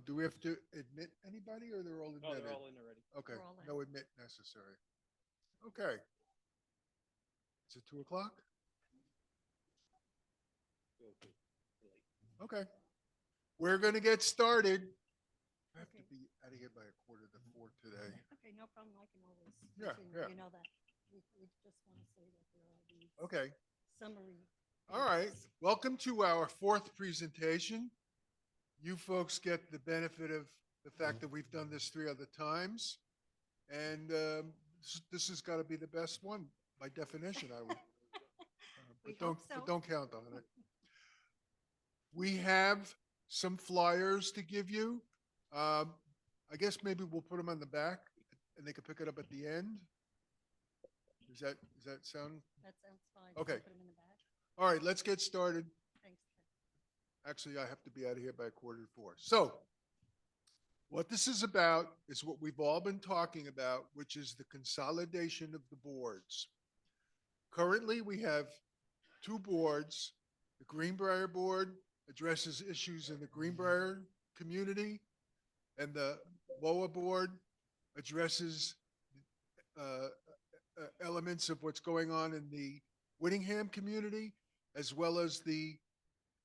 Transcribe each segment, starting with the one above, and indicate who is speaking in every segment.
Speaker 1: Do we have to admit anybody or they're all
Speaker 2: No,
Speaker 1: admitted?
Speaker 2: they're all in already.
Speaker 1: Okay,
Speaker 3: We're all in.
Speaker 1: no admit necessary. Okay. Is it 2 o'clock?
Speaker 2: Go to late.
Speaker 1: Okay. We're gonna get started. I have to
Speaker 3: Okay.
Speaker 1: be out of here by 3:45 today.
Speaker 3: Okay, no problem. I can always.
Speaker 1: Yeah,
Speaker 3: continue.
Speaker 1: yeah.
Speaker 3: You know that. We just want to say that there are these
Speaker 1: Okay.
Speaker 3: summary.
Speaker 1: All right.
Speaker 3: pages.
Speaker 1: Welcome to our fourth presentation. You folks get the benefit of the fact that we've done this 3 other times. And this has got to be the best one by definition, I would.
Speaker 3: We
Speaker 1: But
Speaker 3: hope so.
Speaker 1: don't count on it. We have some flyers to give you. I guess maybe we'll put them on the back and they can pick it up at the end. Does that sound?
Speaker 3: That sounds fine.
Speaker 1: Okay.
Speaker 3: Put them in the back.
Speaker 1: All right, let's get started.
Speaker 3: Thanks.
Speaker 1: Actually, I have to be out of here by 3:45. So what this is about is what we've all been talking about, which is the consolidation of the boards. Currently, we have two boards. The Greenbrier Board addresses issues in the Greenbrier community, and the WOA Board addresses elements of what's going on in the Whittingham community, as well as the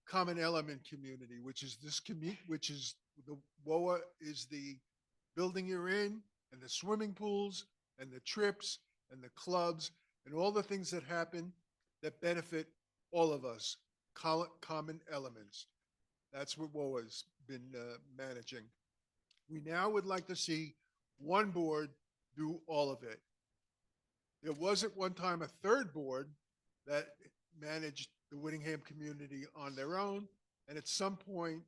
Speaker 1: Common Element community, which is which is the WOA is the building you're in, and the swimming pools, and the trips, and the clubs, and all the things that happen that benefit all of us, common elements. That's what WOA's been managing. We now would like to see one board do all of it. There was at one time a third board that managed the Whittingham community on their own, and at some point,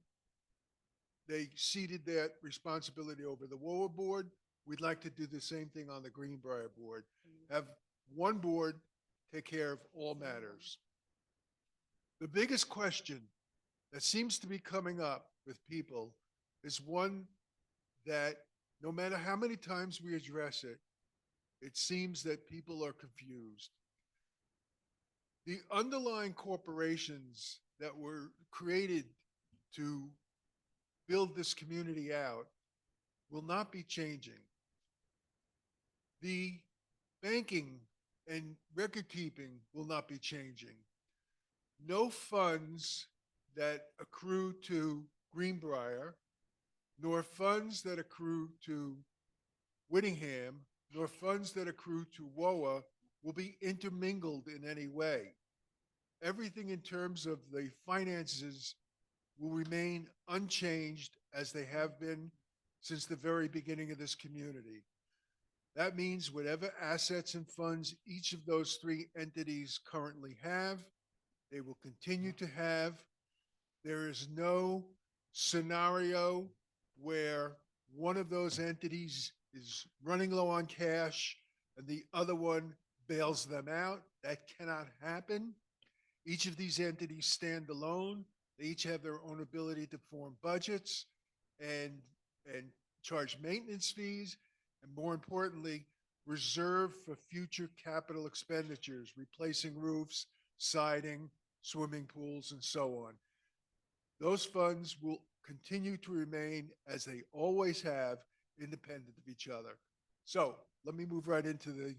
Speaker 1: they ceded that responsibility over the WOA board. We'd like to do the same thing on the Greenbrier board. Have one board take care of all matters. The biggest question that seems to be coming up with people is one that no matter how many times we address it, it seems that people are confused. The underlying corporations that were created to build this community out will not be changing. The banking and record keeping will not be changing. No funds that accrue to Greenbrier, nor funds that accrue to Whittingham, nor funds that accrue to WOA will be intermingled in any way. Everything in terms of the finances will remain unchanged as they have been since the very beginning of this community. That means whatever assets and funds each of those three entities currently have, they will continue to have. There is no scenario where one of those entities is running low on cash and the other one bails them out. That cannot happen. Each of these entities stand alone. They each have their own ability to form budgets and charge maintenance fees, and more importantly, reserve for future capital expenditures, replacing roofs, siding, swimming pools, and so on. Those funds will continue to remain as they always have, independent of each other. So let me move right into the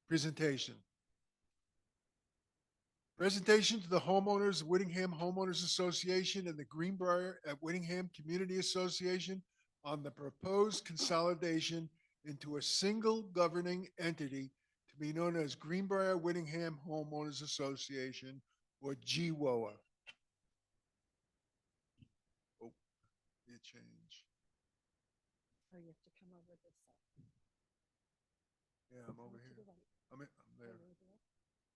Speaker 1: presentation. Presentation to the homeowners, Whittingham Homeowners Association and the Greenbrier at Whittingham Community Association on the proposed consolidation into a single governing entity to be known as Greenbrier Whittingham Homeowners Association, or GWOA. Oh, need a change.
Speaker 3: Or you have to come over this side.
Speaker 1: Yeah, I'm over
Speaker 3: Come to
Speaker 1: here.
Speaker 3: the right.
Speaker 1: I'm there,
Speaker 3: Over there.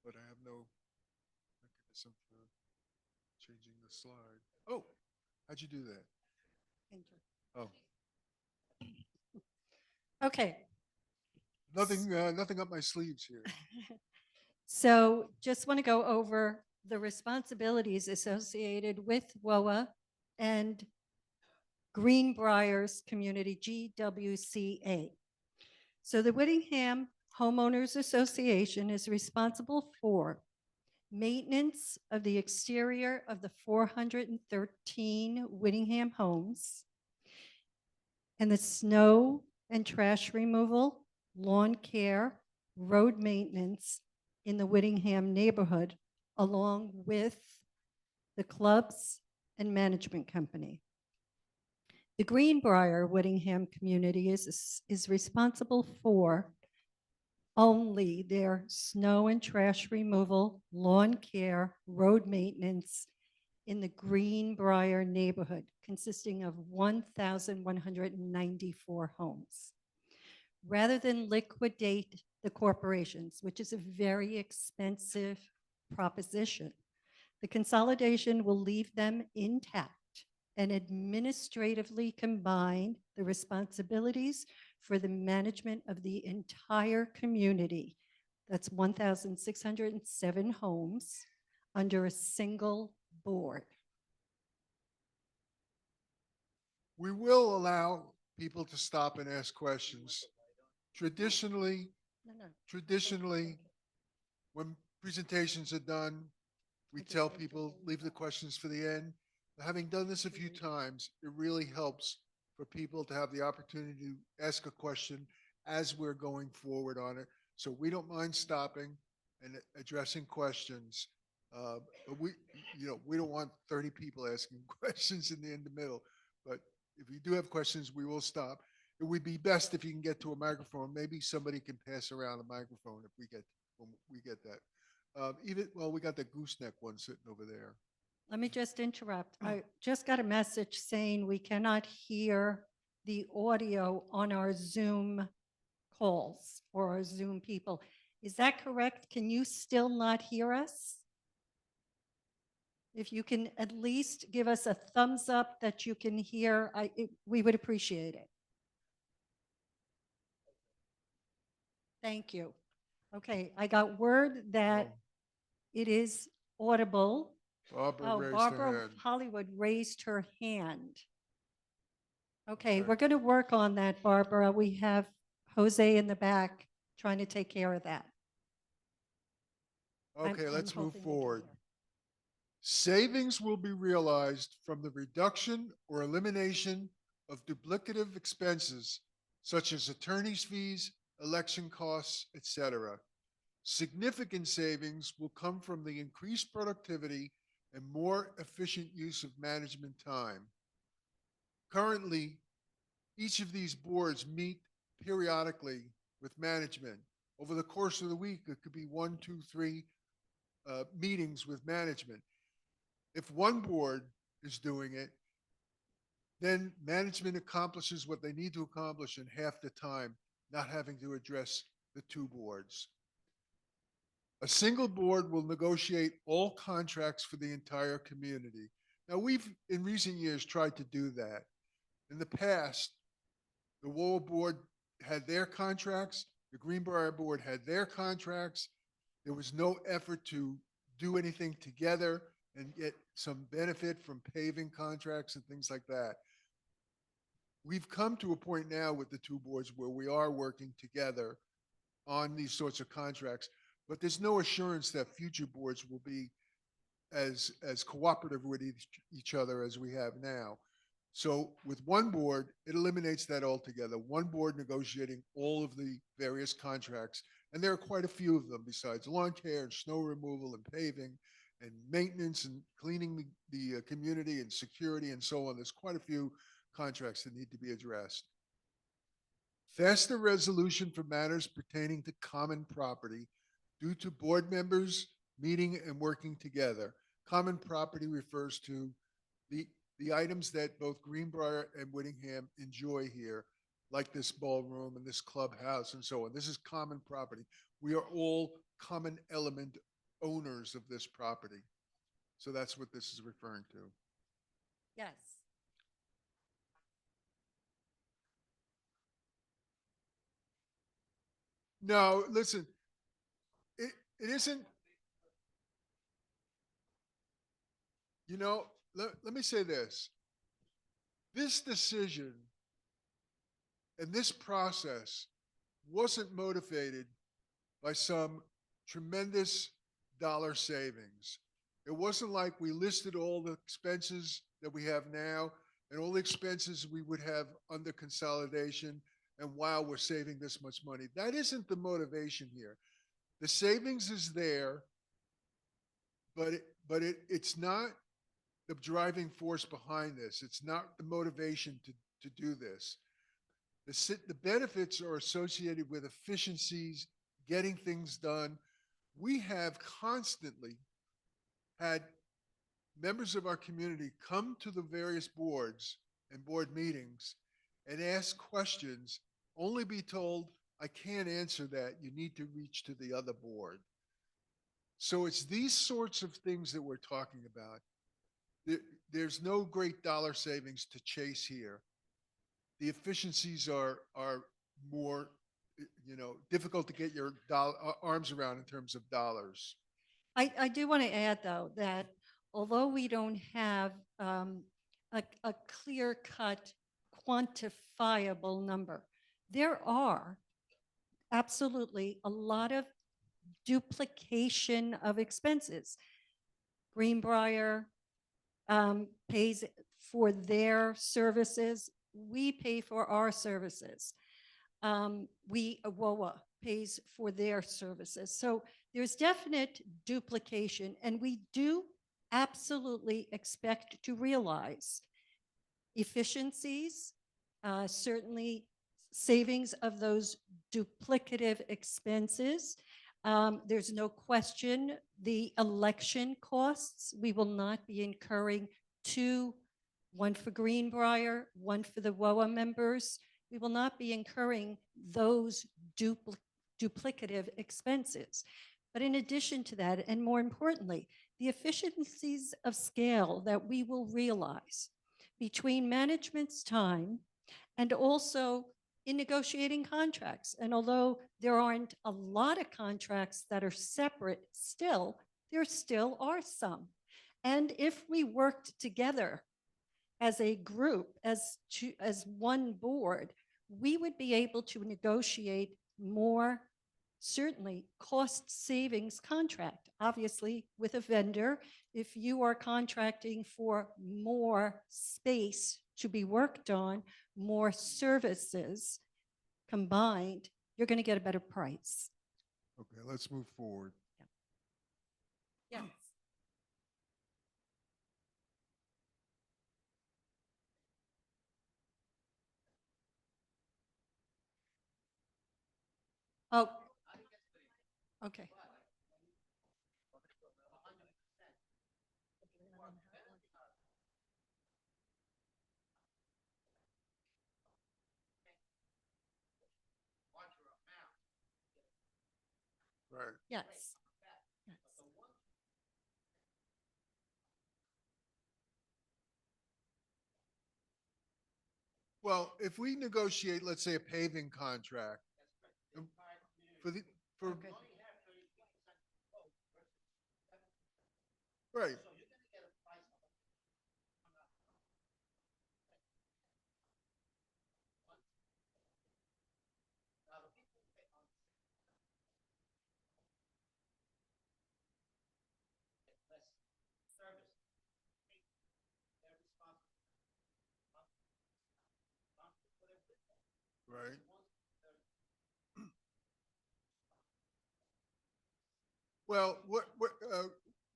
Speaker 1: but I have no mechanism for changing the slide. Oh, how'd you do that?
Speaker 3: Enter.
Speaker 1: Oh,
Speaker 3: Okay.
Speaker 1: nothing up my sleeves here.
Speaker 3: So just want to go over the responsibilities associated with WOA and Greenbriers Community, GWCA. So the Whittingham Homeowners Association is responsible for maintenance of the exterior of the 413 Whittingham homes, and the snow and trash removal, lawn care, road maintenance in the Whittingham neighborhood, along with the clubs and management company. The Greenbrier Whittingham community is responsible for only their snow and trash removal, lawn care, road maintenance in the Greenbrier neighborhood, consisting of 1,194 homes. Rather than liquidate the corporations, which is a very expensive proposition, the consolidation will leave them intact and administratively combine the responsibilities for the management of the entire community. That's 1,607 homes under a single board.
Speaker 1: We will allow people to stop and ask questions. Traditionally,
Speaker 3: No.
Speaker 1: traditionally, when presentations are done, we tell people, leave the questions for the end. Having done this a few times, it really helps for people to have the opportunity to ask a question as we're going forward on it. So we don't mind stopping and addressing questions. But we don't want 30 people asking questions in the middle. But if you do have questions, we will stop. It would be best if you can get to a microphone. Maybe somebody can pass around a microphone if when we get that. We got the gooseneck one sitting over there.
Speaker 3: Let me just interrupt. I just got a message saying we cannot hear the audio on our Zoom calls or our Zoom people. Is that correct? Can you still not hear us? If you can at least give us a thumbs up that you can hear, we would appreciate it. Thank you. Okay, I got word that it is audible.
Speaker 1: Barbara
Speaker 3: Oh,
Speaker 1: raised her
Speaker 3: Barbara
Speaker 1: hand.
Speaker 3: Hollywood raised her hand. Okay,
Speaker 1: Okay.
Speaker 3: we're going to work on that, Barbara. We have Jose in the back trying to take care of that.
Speaker 1: Okay, let's move
Speaker 3: hoping they can
Speaker 1: forward.
Speaker 3: hear.
Speaker 1: Savings will be realized from the reduction or elimination of duplicative expenses such as attorney's fees, election costs, etc. Significant savings will come from the increased productivity and more efficient use of management time. Currently, each of these boards meet periodically with management. Over the course of the week, it could be 1, 2, 3 meetings with management. If one board is doing it, then management accomplishes what they need to accomplish in half the time, not having to address the two boards. A single board will negotiate all contracts for the entire community. Now, we've in recent years tried to do that. In the past, the Lowell board had their contracts, the Greenbrier board had their contracts. There was no effort to do anything together and get some benefit from paving contracts and things like that. We've come to a point now with the two boards where we are working together on these sorts of contracts, but there's no assurance that future boards will be as cooperative with each other as we have now. So with one board, it eliminates that altogether. One board negotiating all of the various contracts. And there are quite a few of them besides lawn care and snow removal and paving and maintenance and cleaning the community and security and so on. There's quite a few contracts that need to be addressed. Faster resolution for matters pertaining to common property due to board members meeting and working together. Common property refers to the items that both Greenbrier and Whittingham enjoy here, like this ballroom and this clubhouse and so on. This is common property. We are all common element owners of this property. So that's what this is referring to.
Speaker 3: Yes.
Speaker 1: No, listen, it isn't, let me say this. This decision and this process wasn't motivated by some tremendous dollar savings. It wasn't like we listed all the expenses that we have now and all the expenses we would have under consolidation, and wow, we're saving this much money. That isn't the motivation here. The savings is there, it's not the driving force behind this. It's not the motivation to do this. The benefits are associated with efficiencies, getting things done. We have constantly had members of our community come to the various boards and board meetings and ask questions, only be told, I can't answer that. You need to reach to the other board. So it's these sorts of things that we're talking about. There's no great dollar savings to chase here. The efficiencies are more, difficult to get your arms around in terms of dollars.
Speaker 3: I do want to add, though, that although we don't have a clear-cut, quantifiable number, there are absolutely a lot of duplication of expenses. Greenbrier pays for their services. We pay for our services. WOA pays for their services. So there's definite duplication, and we do absolutely expect to realize efficiencies, certainly savings of those duplicative expenses. There's no question the election costs, we will not be incurring two, one for Greenbrier, one for the WOA members. We will not be incurring those duplicative expenses. But in addition to that, and more importantly, the efficiencies of scale that we will realize between management's time and also in negotiating contracts. And although there aren't a lot of contracts that are separate still, there still are some. And if we worked together as a group, as one board, we would be able to negotiate more, certainly, cost savings contract. Obviously, with a vendor, if you are contracting for more space to be worked on, more services combined, you're going to get a better price.
Speaker 1: Okay, let's move forward.
Speaker 3: Yes. Oh, okay.
Speaker 1: Right.
Speaker 3: Yes. Yes.
Speaker 1: Well, if we negotiate, let's say, a paving contract for the, for,
Speaker 3: Okay.
Speaker 1: right, right. Well,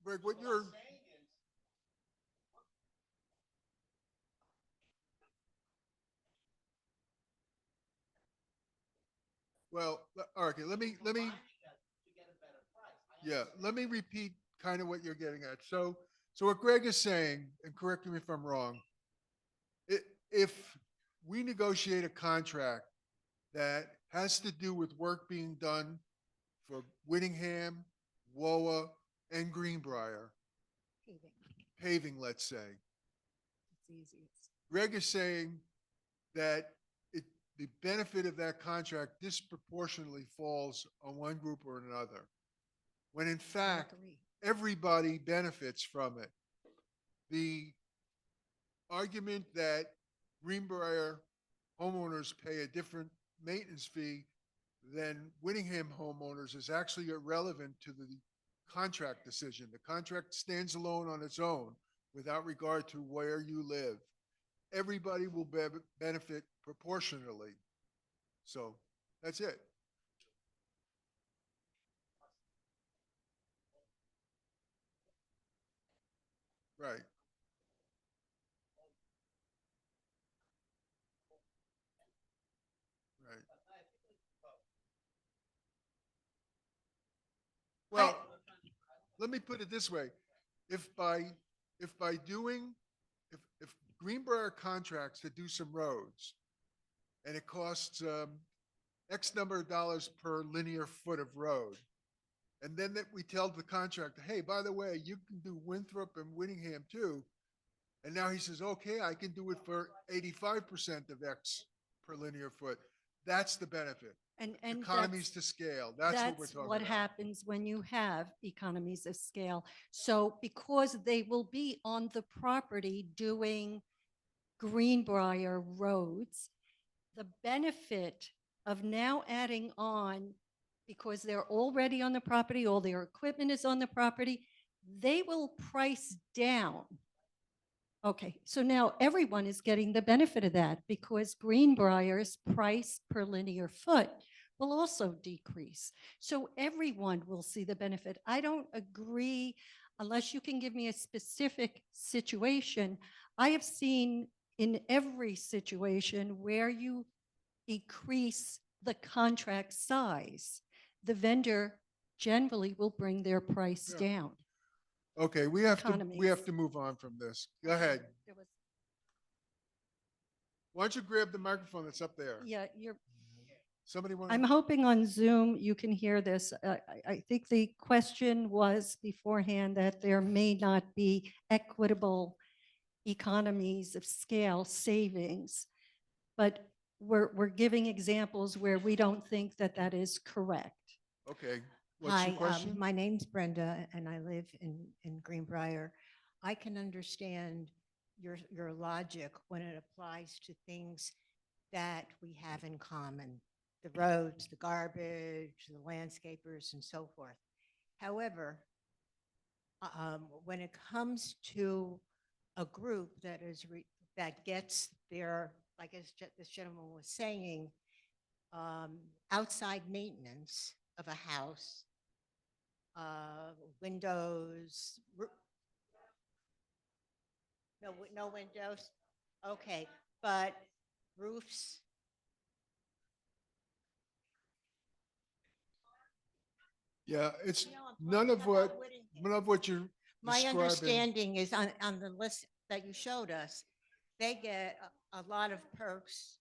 Speaker 1: Greg, what you're, well, okay, yeah, let me repeat kind of what you're getting at. So what Greg is saying, and correct me if I'm wrong, if we negotiate a contract that has to do with work being done for Whittingham, WOA, and Greenbrier,
Speaker 3: Paving.
Speaker 1: paving, let's say,
Speaker 3: It's easiest.
Speaker 1: Greg is saying that the benefit of that contract disproportionately falls on one group or another, when in fact,
Speaker 3: Agree.
Speaker 1: everybody benefits from it. The argument that Greenbrier homeowners pay a different maintenance fee than Whittingham homeowners is actually irrelevant to the contract decision. The contract stands alone on its own without regard to where you live. Everybody will benefit proportionally. So that's it. Right. Right. Well, let me put it this way. If by, if by doing, if Greenbrier contracts to do some roads and it costs X number of dollars per linear foot of road, and then that we tell the contractor, hey, by the way, you can do Winthrop and Whittingham too. And now he says, okay, I can do it for 85% of X per linear foot. That's the benefit.
Speaker 3: And
Speaker 1: Economies to scale. That's what we're
Speaker 3: that's
Speaker 1: talking
Speaker 3: what
Speaker 1: about.
Speaker 3: happens when you have economies of scale. So because they will be on the property doing Greenbrier roads, the benefit of now adding on, because they're already on the property, all their equipment is on the property, they will price down. Okay, so now everyone is getting the benefit of that because Greenbrier's price per linear foot will also decrease. So everyone will see the benefit. I don't agree unless you can give me a specific situation. I have seen in every situation where you increase the contract size, the vendor generally will bring their price
Speaker 1: Yeah.
Speaker 3: down.
Speaker 1: Okay, we have
Speaker 3: Economies.
Speaker 1: to move on from this. Go ahead.
Speaker 3: There was,
Speaker 1: Why don't you grab the microphone that's up there?
Speaker 3: yeah, you're,
Speaker 1: Somebody want
Speaker 3: I'm hoping on Zoom you can hear this. I think the question was beforehand that there may not be equitable economies of scale savings, but we're giving examples where we don't think that that is correct.
Speaker 1: Okay, what's your
Speaker 4: Hi,
Speaker 1: question?
Speaker 4: my name's Brenda and I live in Greenbrier. I can understand your logic when it applies to things that we have in common, the roads, the garbage, the landscapers and so forth. However, when it comes to a group that that gets their, like as this gentleman was saying, outside maintenance of a house, windows, no windows. Okay, but roofs.
Speaker 1: Yeah, it's
Speaker 4: You know, I'm
Speaker 1: none
Speaker 4: talking
Speaker 1: of what,
Speaker 4: about Whittingham.
Speaker 1: none of what you're
Speaker 4: My
Speaker 1: describing.
Speaker 4: understanding is on the list that you showed us, they get a lot of perks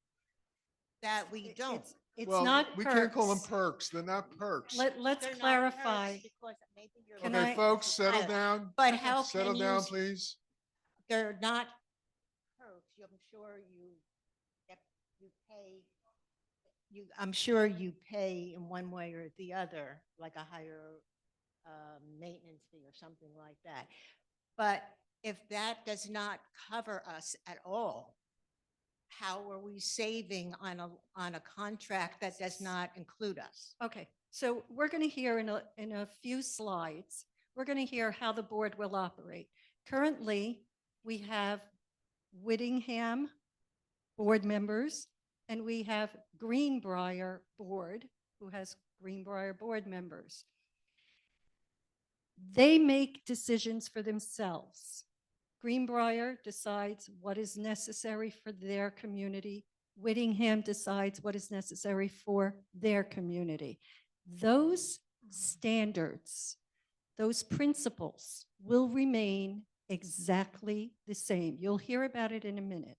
Speaker 4: that we don't.
Speaker 3: It's
Speaker 1: Well,
Speaker 3: not
Speaker 1: we can't call them
Speaker 3: perks.
Speaker 1: perks. They're not perks.
Speaker 3: Let's
Speaker 4: They're not
Speaker 3: clarify.
Speaker 4: perks because maybe you're
Speaker 3: Can
Speaker 1: Okay,
Speaker 3: I-
Speaker 1: folks, settle
Speaker 4: I-
Speaker 1: down.
Speaker 4: But how
Speaker 1: Settle
Speaker 4: can
Speaker 1: down,
Speaker 4: you,
Speaker 1: please.
Speaker 4: they're not perks. I'm sure you pay, I'm sure you pay in one way or the other, like a higher maintenance fee or something like that. But if that does not cover us at all, how are we saving on a contract that does not include us?
Speaker 3: Okay, so we're going to hear in a few slides, we're going to hear how the board will operate. Currently, we have Whittingham board members, and we have Greenbrier board, who has Greenbrier board members. They make decisions for themselves. Greenbrier decides what is necessary for their community. Whittingham decides what is necessary for their community. Those standards, those principles will remain exactly the same. You'll hear about it in a minute.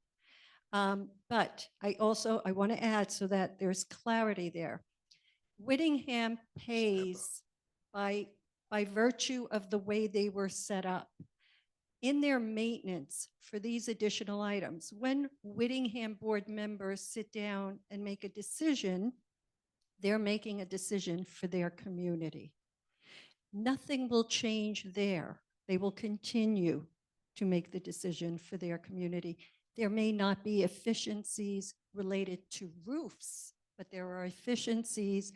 Speaker 3: But I want to add so that there's clarity there. Whittingham pays by virtue of the way they were set up in their maintenance for these additional items. When Whittingham board members sit down and make a decision, they're making a decision for their community. Nothing will change there. They will continue to make the decision for their community. There may not be efficiencies related to roofs, but there are efficiencies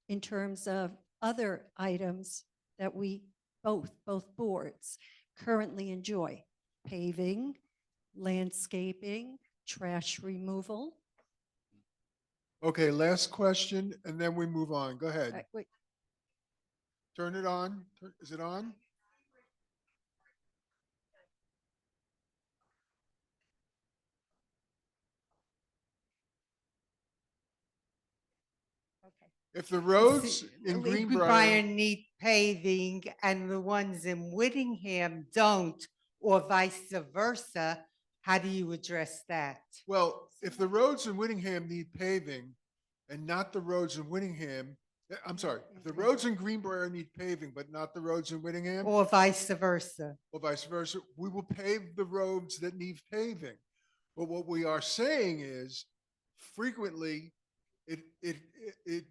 Speaker 3: in terms of other items that we, both boards currently enjoy: paving, landscaping, trash removal.
Speaker 1: Okay, last question, and then we move on. Go ahead.
Speaker 3: Wait,
Speaker 1: Turn it on. Is it on?
Speaker 4: Okay.
Speaker 1: If the roads
Speaker 5: See,
Speaker 1: in
Speaker 5: Greenbrier
Speaker 1: Greenbrier,
Speaker 5: need paving and the ones in Whittingham don't, or vice versa, how do you address that?
Speaker 1: well, if the roads in Whittingham need paving and not the roads in Whittingham, I'm sorry, if the roads in Greenbrier need paving but not the roads in Whittingham,
Speaker 5: Or vice versa?
Speaker 1: or vice versa, we will pave the roads that need paving. But what we are saying is frequently it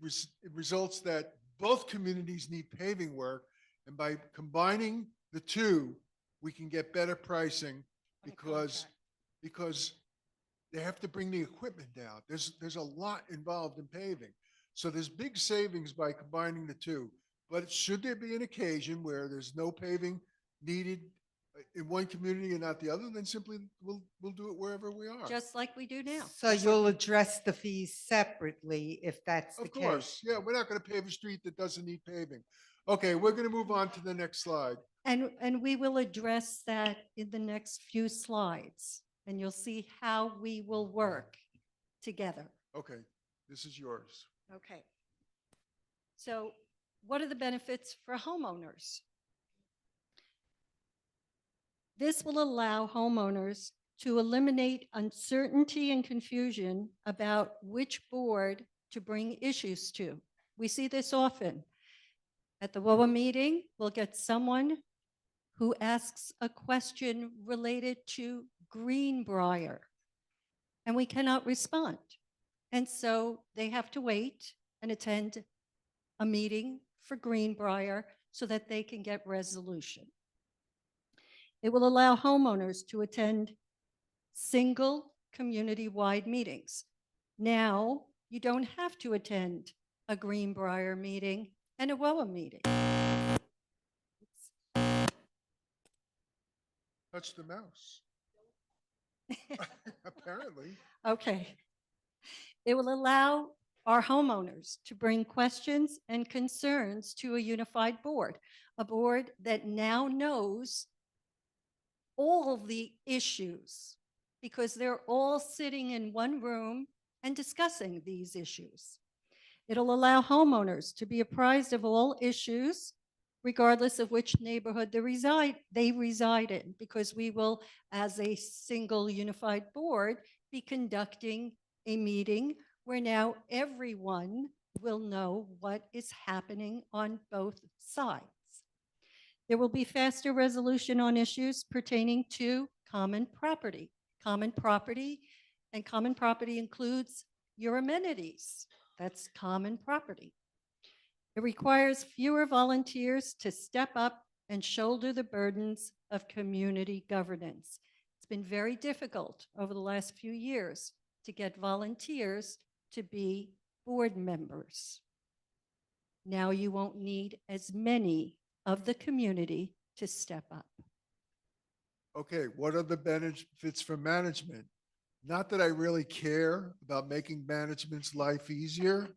Speaker 1: results that both communities need paving work. And by combining the two, we can get better pricing
Speaker 4: On a
Speaker 1: because,
Speaker 4: contract.
Speaker 1: because they have to bring the equipment down. There's a lot involved in paving. So there's big savings by combining the two. But should there be an occasion where there's no paving needed in one community and not the other, then simply we'll do it wherever we are.
Speaker 3: just like we do now.
Speaker 5: So you'll address the fees separately if that's the
Speaker 1: Of
Speaker 5: case?
Speaker 1: course, yeah, we're not going to pave a street that doesn't need paving. Okay, we're going to move on to the next slide.
Speaker 3: And we will address that in the next few slides, and you'll see how we will work together.
Speaker 1: Okay, this is yours.
Speaker 3: Okay. So what are the benefits for homeowners? This will allow homeowners to eliminate uncertainty and confusion about which board to bring issues to. We see this often. At the WOA meeting, we'll get someone who asks a question related to Greenbrier, and we cannot respond. And so they have to wait and attend a meeting for Greenbrier so that they can get resolution. It will allow homeowners to attend single community-wide meetings. Now, you don't have to attend a Greenbrier meeting and a WOA meeting.
Speaker 1: Touch the mouse. Apparently.
Speaker 3: Okay. It will allow our homeowners to bring questions and concerns to a unified board, a board that now knows all the issues because they're all sitting in one room and discussing these issues. It'll allow homeowners to be apprised of all issues, regardless of which neighborhood they reside in, because we will, as a single unified board, be conducting a meeting where now everyone will know what is happening on both sides. There will be faster resolution on issues pertaining to common property. Common property includes your amenities. That's common property. It requires fewer volunteers to step up and shoulder the burdens of community governance. It's been very difficult over the last few years to get volunteers to be board members. Now you won't need as many of the community to step up.
Speaker 1: Okay, what are the benefits for management? Not that I really care about making management's life easier.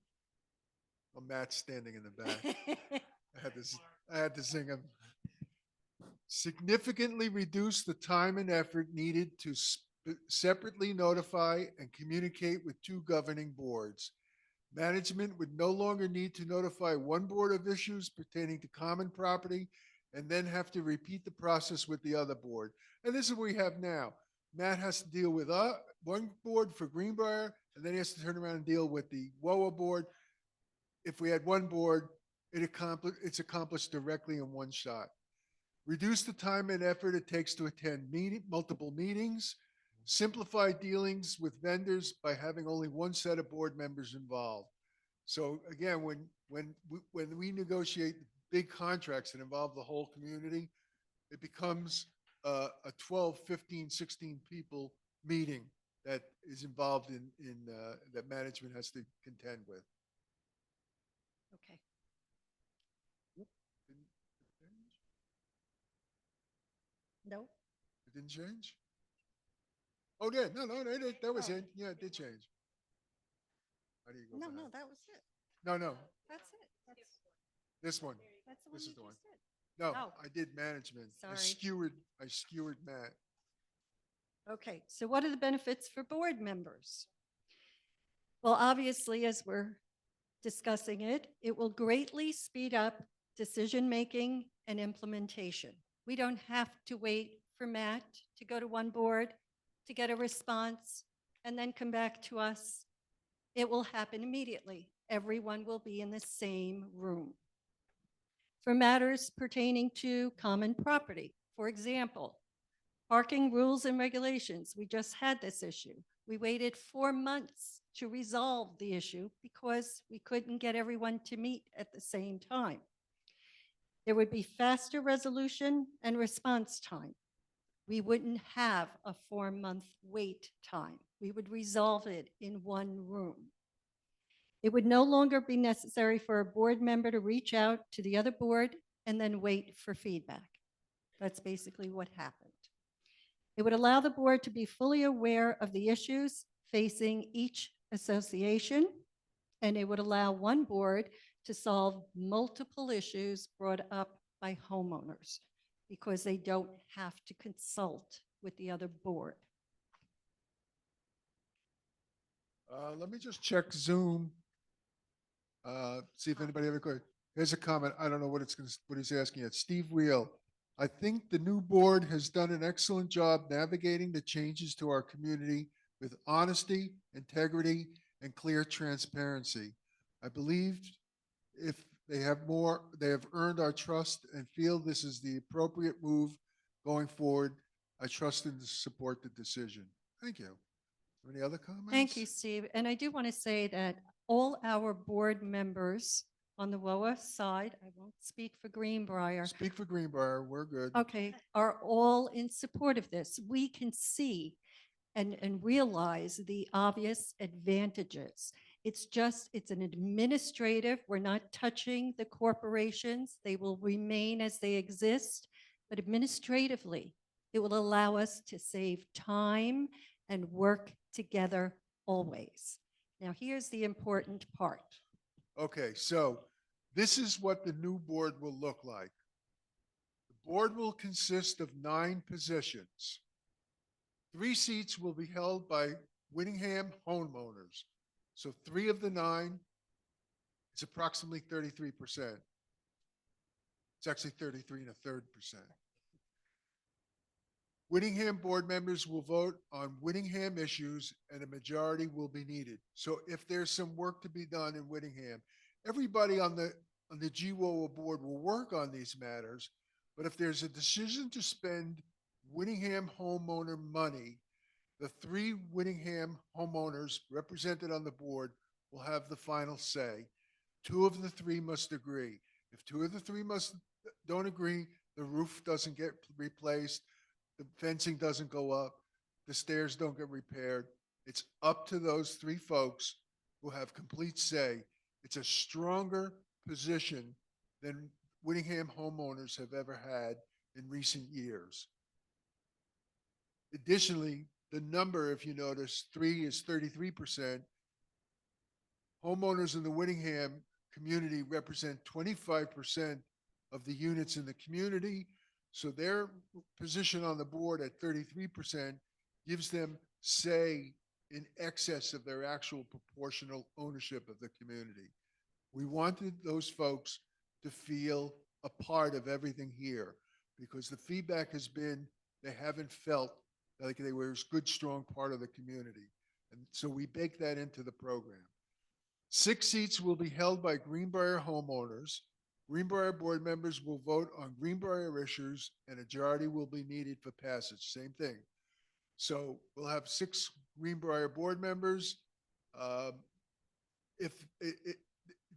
Speaker 1: Well, Matt's standing in the back. I had to sing him. Significantly reduce the time and effort needed to separately notify and communicate with two governing boards. Management would no longer need to notify one board of issues pertaining to common property and then have to repeat the process with the other board. And this is what we have now. Matt has to deal with one board for Greenbrier, and then he has to turn around and deal with the WOA board. If we had one board, it's accomplished directly in one shot. Reduce the time and effort it takes to attend multiple meetings. Simplify dealings with vendors by having only one set of board members involved. So again, when we negotiate big contracts that involve the whole community, it becomes a 12, 15, 16 people meeting that is involved in that management has to contend with.
Speaker 3: Okay. No.
Speaker 1: It didn't change? Oh, yeah, no, that was
Speaker 3: Oh.
Speaker 1: it. Yeah, it did change. How do you go
Speaker 3: No,
Speaker 1: back?
Speaker 3: no, that was it.
Speaker 1: No,
Speaker 3: That's it.
Speaker 1: this one.
Speaker 3: That's the one
Speaker 1: This
Speaker 3: you
Speaker 1: is the one.
Speaker 3: just did.
Speaker 1: No,
Speaker 3: Oh.
Speaker 1: I did management.
Speaker 3: Sorry.
Speaker 1: I skewered Matt.
Speaker 3: Okay, so what are the benefits for board members? Well, obviously, as we're discussing it, it will greatly speed up decision-making and implementation. We don't have to wait for Matt to go to one board to get a response and then come back to us. It will happen immediately. Everyone will be in the same room. For matters pertaining to common property, for example, parking rules and regulations, we just had this issue. We waited 4 months to resolve the issue because we couldn't get everyone to meet at the same time. There would be faster resolution and response time. We wouldn't have a 4-month wait time. We would resolve it in one room. It would no longer be necessary for a board member to reach out to the other board and then wait for feedback. That's basically what happened. It would allow the board to be fully aware of the issues facing each association, and it would allow one board to solve multiple issues brought up by homeowners because they don't have to consult with the other board.
Speaker 1: Let me just check Zoom. See if anybody ever could. Here's a comment. I don't know what what he's asking yet. Steve Wheel. I think the new board has done an excellent job navigating the changes to our community with honesty, integrity, and clear transparency. I believe if they have earned our trust and feel this is the appropriate move going forward. I trust and support the decision. Thank you. Any other comments?
Speaker 3: Thank you, Steve. And I do want to say that all our board members on the WOA side, I won't speak for Greenbrier,
Speaker 1: Speak for Greenbrier. We're good.
Speaker 3: okay, are all in support of this. We can see and realize the obvious advantages. It's an administrative, we're not touching the corporations. They will remain as they exist, but administratively, it will allow us to save time and work together always. Now, here's the important part.
Speaker 1: Okay, so this is what the new board will look like. The board will consist of 9 positions. 3 seats will be held by Whittingham homeowners. So 3 of the 9, it's approximately 33%. It's actually 33 and a third percent. Whittingham board members will vote on Whittingham issues and a majority will be needed. So if there's some work to be done in Whittingham, everybody on the GWOA board will work on these matters. But if there's a decision to spend Whittingham homeowner money, the 3 Whittingham homeowners represented on the board will have the final say. 2 of the 3 must agree. If 2 of the 3 don't agree, the roof doesn't get replaced, the fencing doesn't go up, the stairs don't get repaired. It's up to those 3 folks who have complete say. It's a stronger position than Whittingham homeowners have ever had in recent years. Additionally, the number, if you notice, 3 is 33%. Homeowners in the Whittingham community represent 25% of the units in the community. So their position on the board at 33% gives them say in excess of their actual proportional ownership of the community. We wanted those folks to feel a part of everything here because the feedback has been they haven't felt like they were a good, strong part of the community. And so we bake that into the program. 6 seats will be held by Greenbrier homeowners. Greenbrier board members will vote on Greenbrier issues and a majority will be needed for passage. Same thing. So we'll have 6 Greenbrier board members. If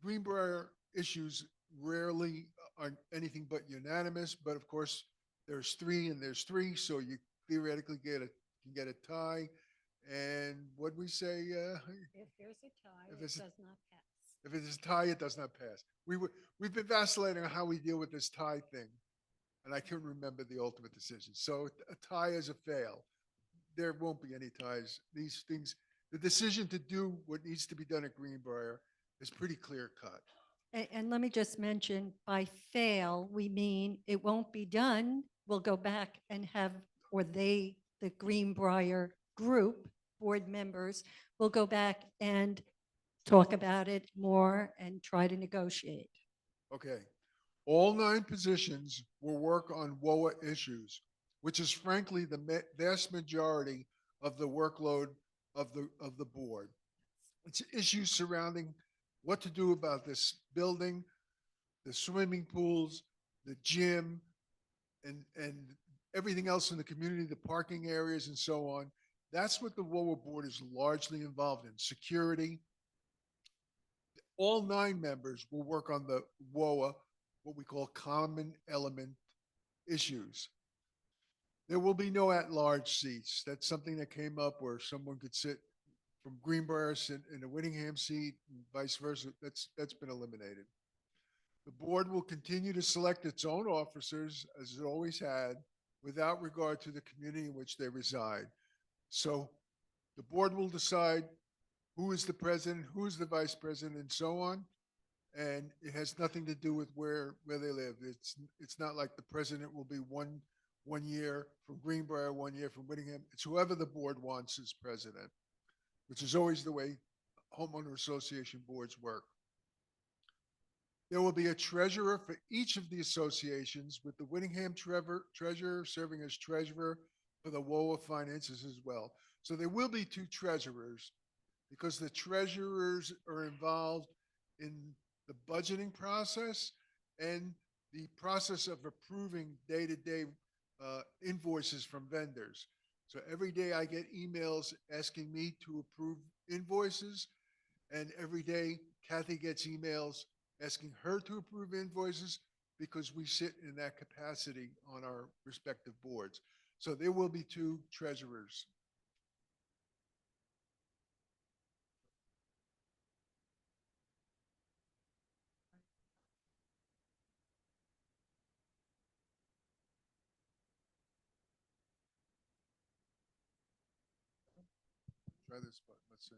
Speaker 1: Greenbrier issues rarely are anything but unanimous, but of course there's 3 and there's 3, so you theoretically can get a tie. And what we say?
Speaker 3: If there's a tie,
Speaker 1: If
Speaker 3: it
Speaker 1: it's a-
Speaker 3: does not pass.
Speaker 1: If it is a tie, it does not pass. We've been vacillating on how we deal with this tie thing. and I can't remember the ultimate decision. So a tie is a fail. There won't be any ties. These things, the decision to do what needs to be done at Greenbrier is pretty clear cut.
Speaker 3: And let me just mention, by fail, we mean it won't be done. We'll go back and have, or they, the Greenbrier group, board members, will go back and talk about it more and try to negotiate.
Speaker 1: Okay. All 9 positions will work on WOA issues, which is frankly the vast majority of the workload of the board. It's issues surrounding what to do about this building, the swimming pools, the gym, and everything else in the community, the parking areas and so on. That's what the WOA board is largely involved in, security. All 9 members will work on the WOA, what we call common element issues. There will be no at-large seats. That's something that came up where someone could sit from Greenbrier, sit in a Whittingham seat, and vice versa. That's been eliminated. The board will continue to select its own officers, as it always had, without regard to the community in which they reside. So the board will decide who is the president, who is the vice president, and so on. And it has nothing to do with where they live. It's not like the president will be one year from Greenbrier, 1 year from Whittingham. It's whoever the board wants as president, which is always the way homeowner association boards work. There will be a treasurer for each of the associations, with the Whittingham treasurer serving as treasurer for the WOA finances as well. So there will be 2 treasurers, because the treasurers are involved in the budgeting process and the process of approving day-to-day invoices from vendors. So every day I get emails asking me to approve invoices, and every day Kathy gets emails asking her to approve invoices, because we sit in that capacity on our respective boards. So there will be 2 treasurers. Try this button. Let's see.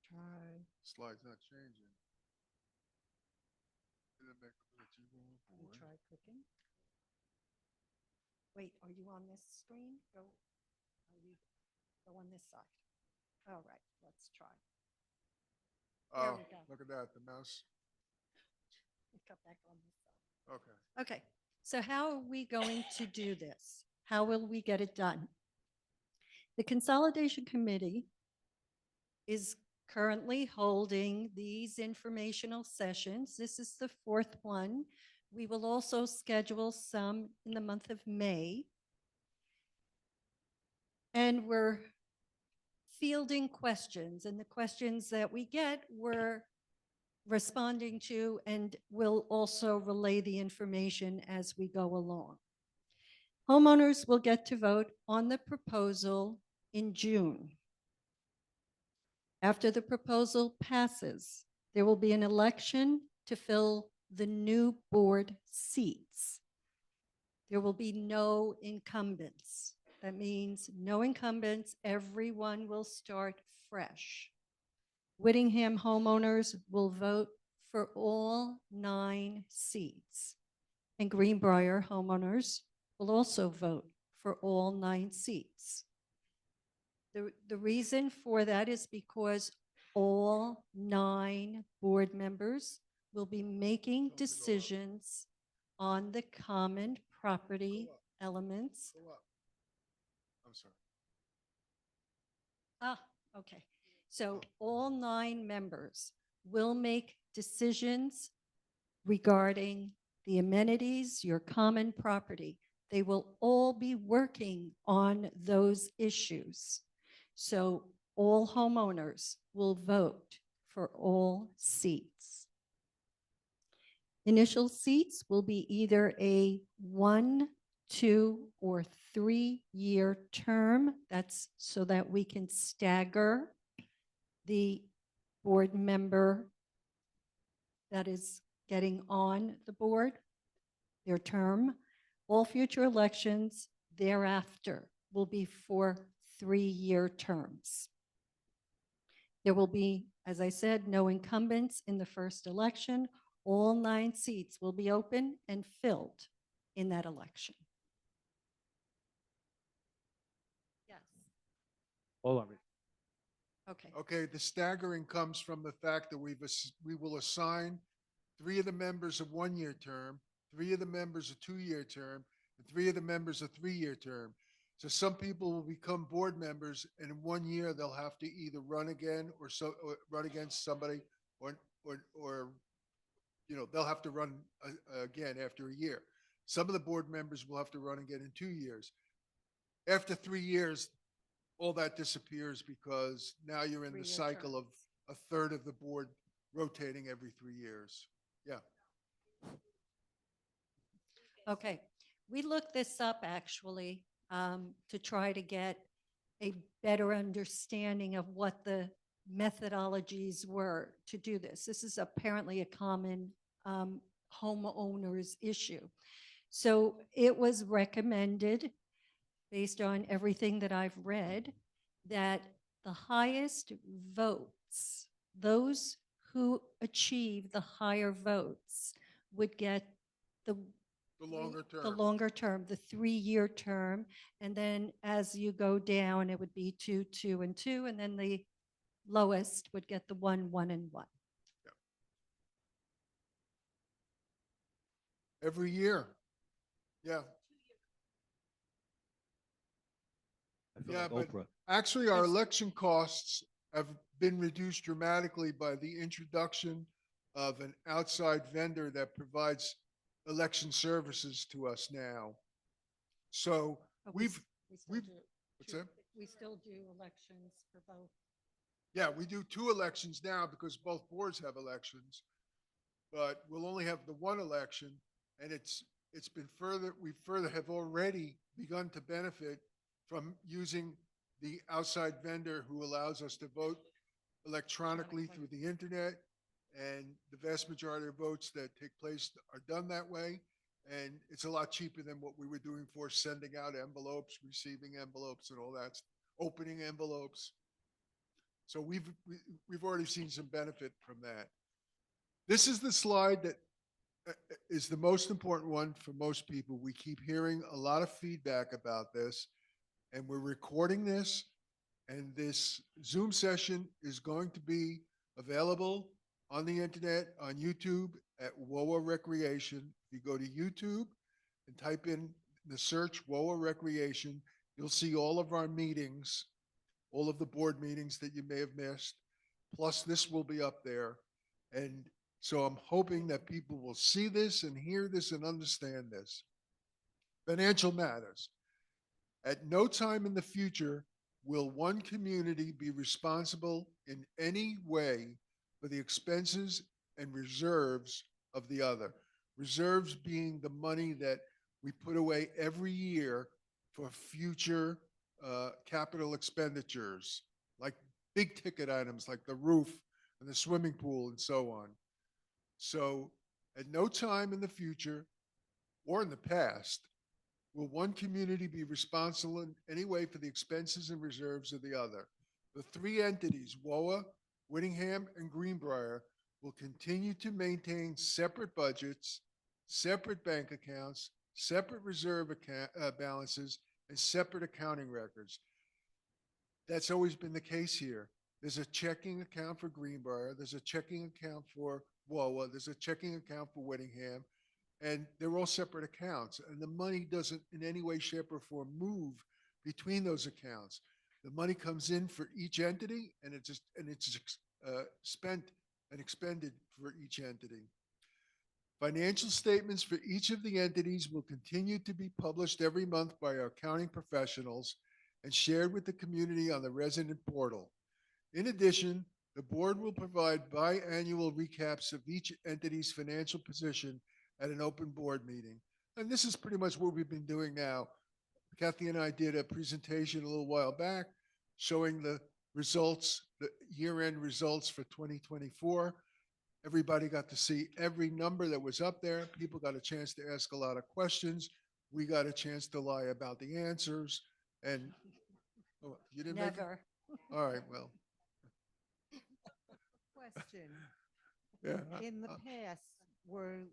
Speaker 4: Try,
Speaker 1: Slide's not changing. Did it make it that you were on
Speaker 4: you
Speaker 1: board?
Speaker 4: try clicking. Wait, are you on this screen? Go, go on this side. All right, let's try. There
Speaker 1: Oh,
Speaker 4: we go.
Speaker 1: look at that, the mouse.
Speaker 4: Got back on this side.
Speaker 1: Okay.
Speaker 3: Okay, so how are we going to do this? How will we get it done? The Consolidation Committee is currently holding these informational sessions. This is the 4th one. We will also schedule some in the month of May. And we're fielding questions, and the questions that we get, we're responding to, and we'll also relay the information as we go along. Homeowners will get to vote on the proposal in June. After the proposal passes, there will be an election to fill the new board seats. There will be no incumbents. That means no incumbents. Everyone will start fresh. Whittingham homeowners will vote for all 9 seats, and Greenbrier homeowners will also vote for all 9 seats. The reason for that is because all 9 board members will be making decisions on the common property elements.
Speaker 1: Go up. I'm sorry.
Speaker 3: Ah, okay. So all 9 members will make decisions regarding the amenities, your common property. They will all be working on those issues. So all homeowners will vote for all seats. Initial seats will be either a 1, 2, or 3-year term. That's so that we can stagger the board member that is getting on the board, their term. All future elections thereafter will be for 3-year terms. There will be, as I said, no incumbents in the first election. All 9 seats will be open and filled in that election. Yes.
Speaker 2: All of it.
Speaker 3: Okay.
Speaker 1: Okay, the staggering comes from the fact that we will assign 3 of the members a 1-year term, 3 of the members a 2-year term, and 3 of the members a 3-year term. So some people will become board members, and in 1 year they'll have to either run again or run against somebody, or they'll have to run again after a year. Some of the board members will have to run again in 2 years. After 3 years, all that disappears because now you're in the
Speaker 3: 3-year
Speaker 1: cycle of
Speaker 3: terms.
Speaker 1: a third of the board rotating every 3 years. Yeah.
Speaker 3: Okay, we looked this up actually to try to get a better understanding of what the methodologies were to do this. This is apparently a common homeowners issue. So it was recommended, based on everything that I've read, that the highest votes, those who achieve the higher votes, would get the
Speaker 1: The longer
Speaker 3: the
Speaker 1: term.
Speaker 3: longer term, the 3-year term. And then as you go down, it would be 2, 2, and 2. And then the lowest would get the 1, 1, and 1.
Speaker 1: Every year. Yeah.
Speaker 2: I feel
Speaker 1: Yeah,
Speaker 2: like
Speaker 1: but
Speaker 2: Oprah.
Speaker 1: actually, our
Speaker 3: Yes.
Speaker 1: election costs have been reduced dramatically by the introduction of an outside vendor that provides election services to us now. So
Speaker 3: But
Speaker 1: we've,
Speaker 3: still
Speaker 1: we've-
Speaker 3: do-
Speaker 1: what's that?
Speaker 3: We still do elections for both.
Speaker 1: Yeah, we do 2 elections now because both boards have elections, but we'll only have the 1 election, and it's been we further have already begun to benefit from using the outside vendor who allows us to vote electronically through the internet, and the vast majority of votes that take place are done that way. And it's a lot cheaper than what we were doing for sending out envelopes, receiving envelopes, and all that, opening envelopes. So we've already seen some benefit from that. This is the slide that is the most important one for most people. We keep hearing a lot of feedback about this, and we're recording this. And this Zoom session is going to be available on the internet, on YouTube at WOA Recreation. If you go to YouTube and type in the search WOA Recreation, you'll see all of our meetings, all of the board meetings that you may have missed. Plus, this will be up there. And so I'm hoping that people will see this and hear this and understand this. Financial matters. At no time in the future will one community be responsible in any way for the expenses and reserves of the other. Reserves being the money that we put away every year for future capital expenditures, like big ticket items like the roof and the swimming pool and so on. So at no time in the future or in the past will one community be responsible in any way for the expenses and reserves of the other. The 3 entities, WOA, Whittingham, and Greenbrier, will continue to maintain separate budgets, separate bank accounts, separate reserve balances, and separate accounting records. That's always been the case here. There's a checking account for Greenbrier, there's a checking account for WOA, there's a checking account for Whittingham, and they're all separate accounts. And the money doesn't in any way, shape, or form move between those accounts. The money comes in for each entity, and it's spent and expended for each entity. Financial statements for each of the entities will continue to be published every month by our accounting professionals and shared with the community on the resident portal. In addition, the board will provide biannual recaps of each entity's financial position at an open board meeting. And this is pretty much what we've been doing now. Kathy and I did a presentation a little while back showing the results, the year-end results for 2024. Everybody got to see every number that was up there. People got a chance to ask a lot of questions. We got a chance to lie about the answers. And oh, you didn't make it?
Speaker 3: Never.
Speaker 1: All right, well,
Speaker 5: Question.
Speaker 1: yeah.
Speaker 5: In the past,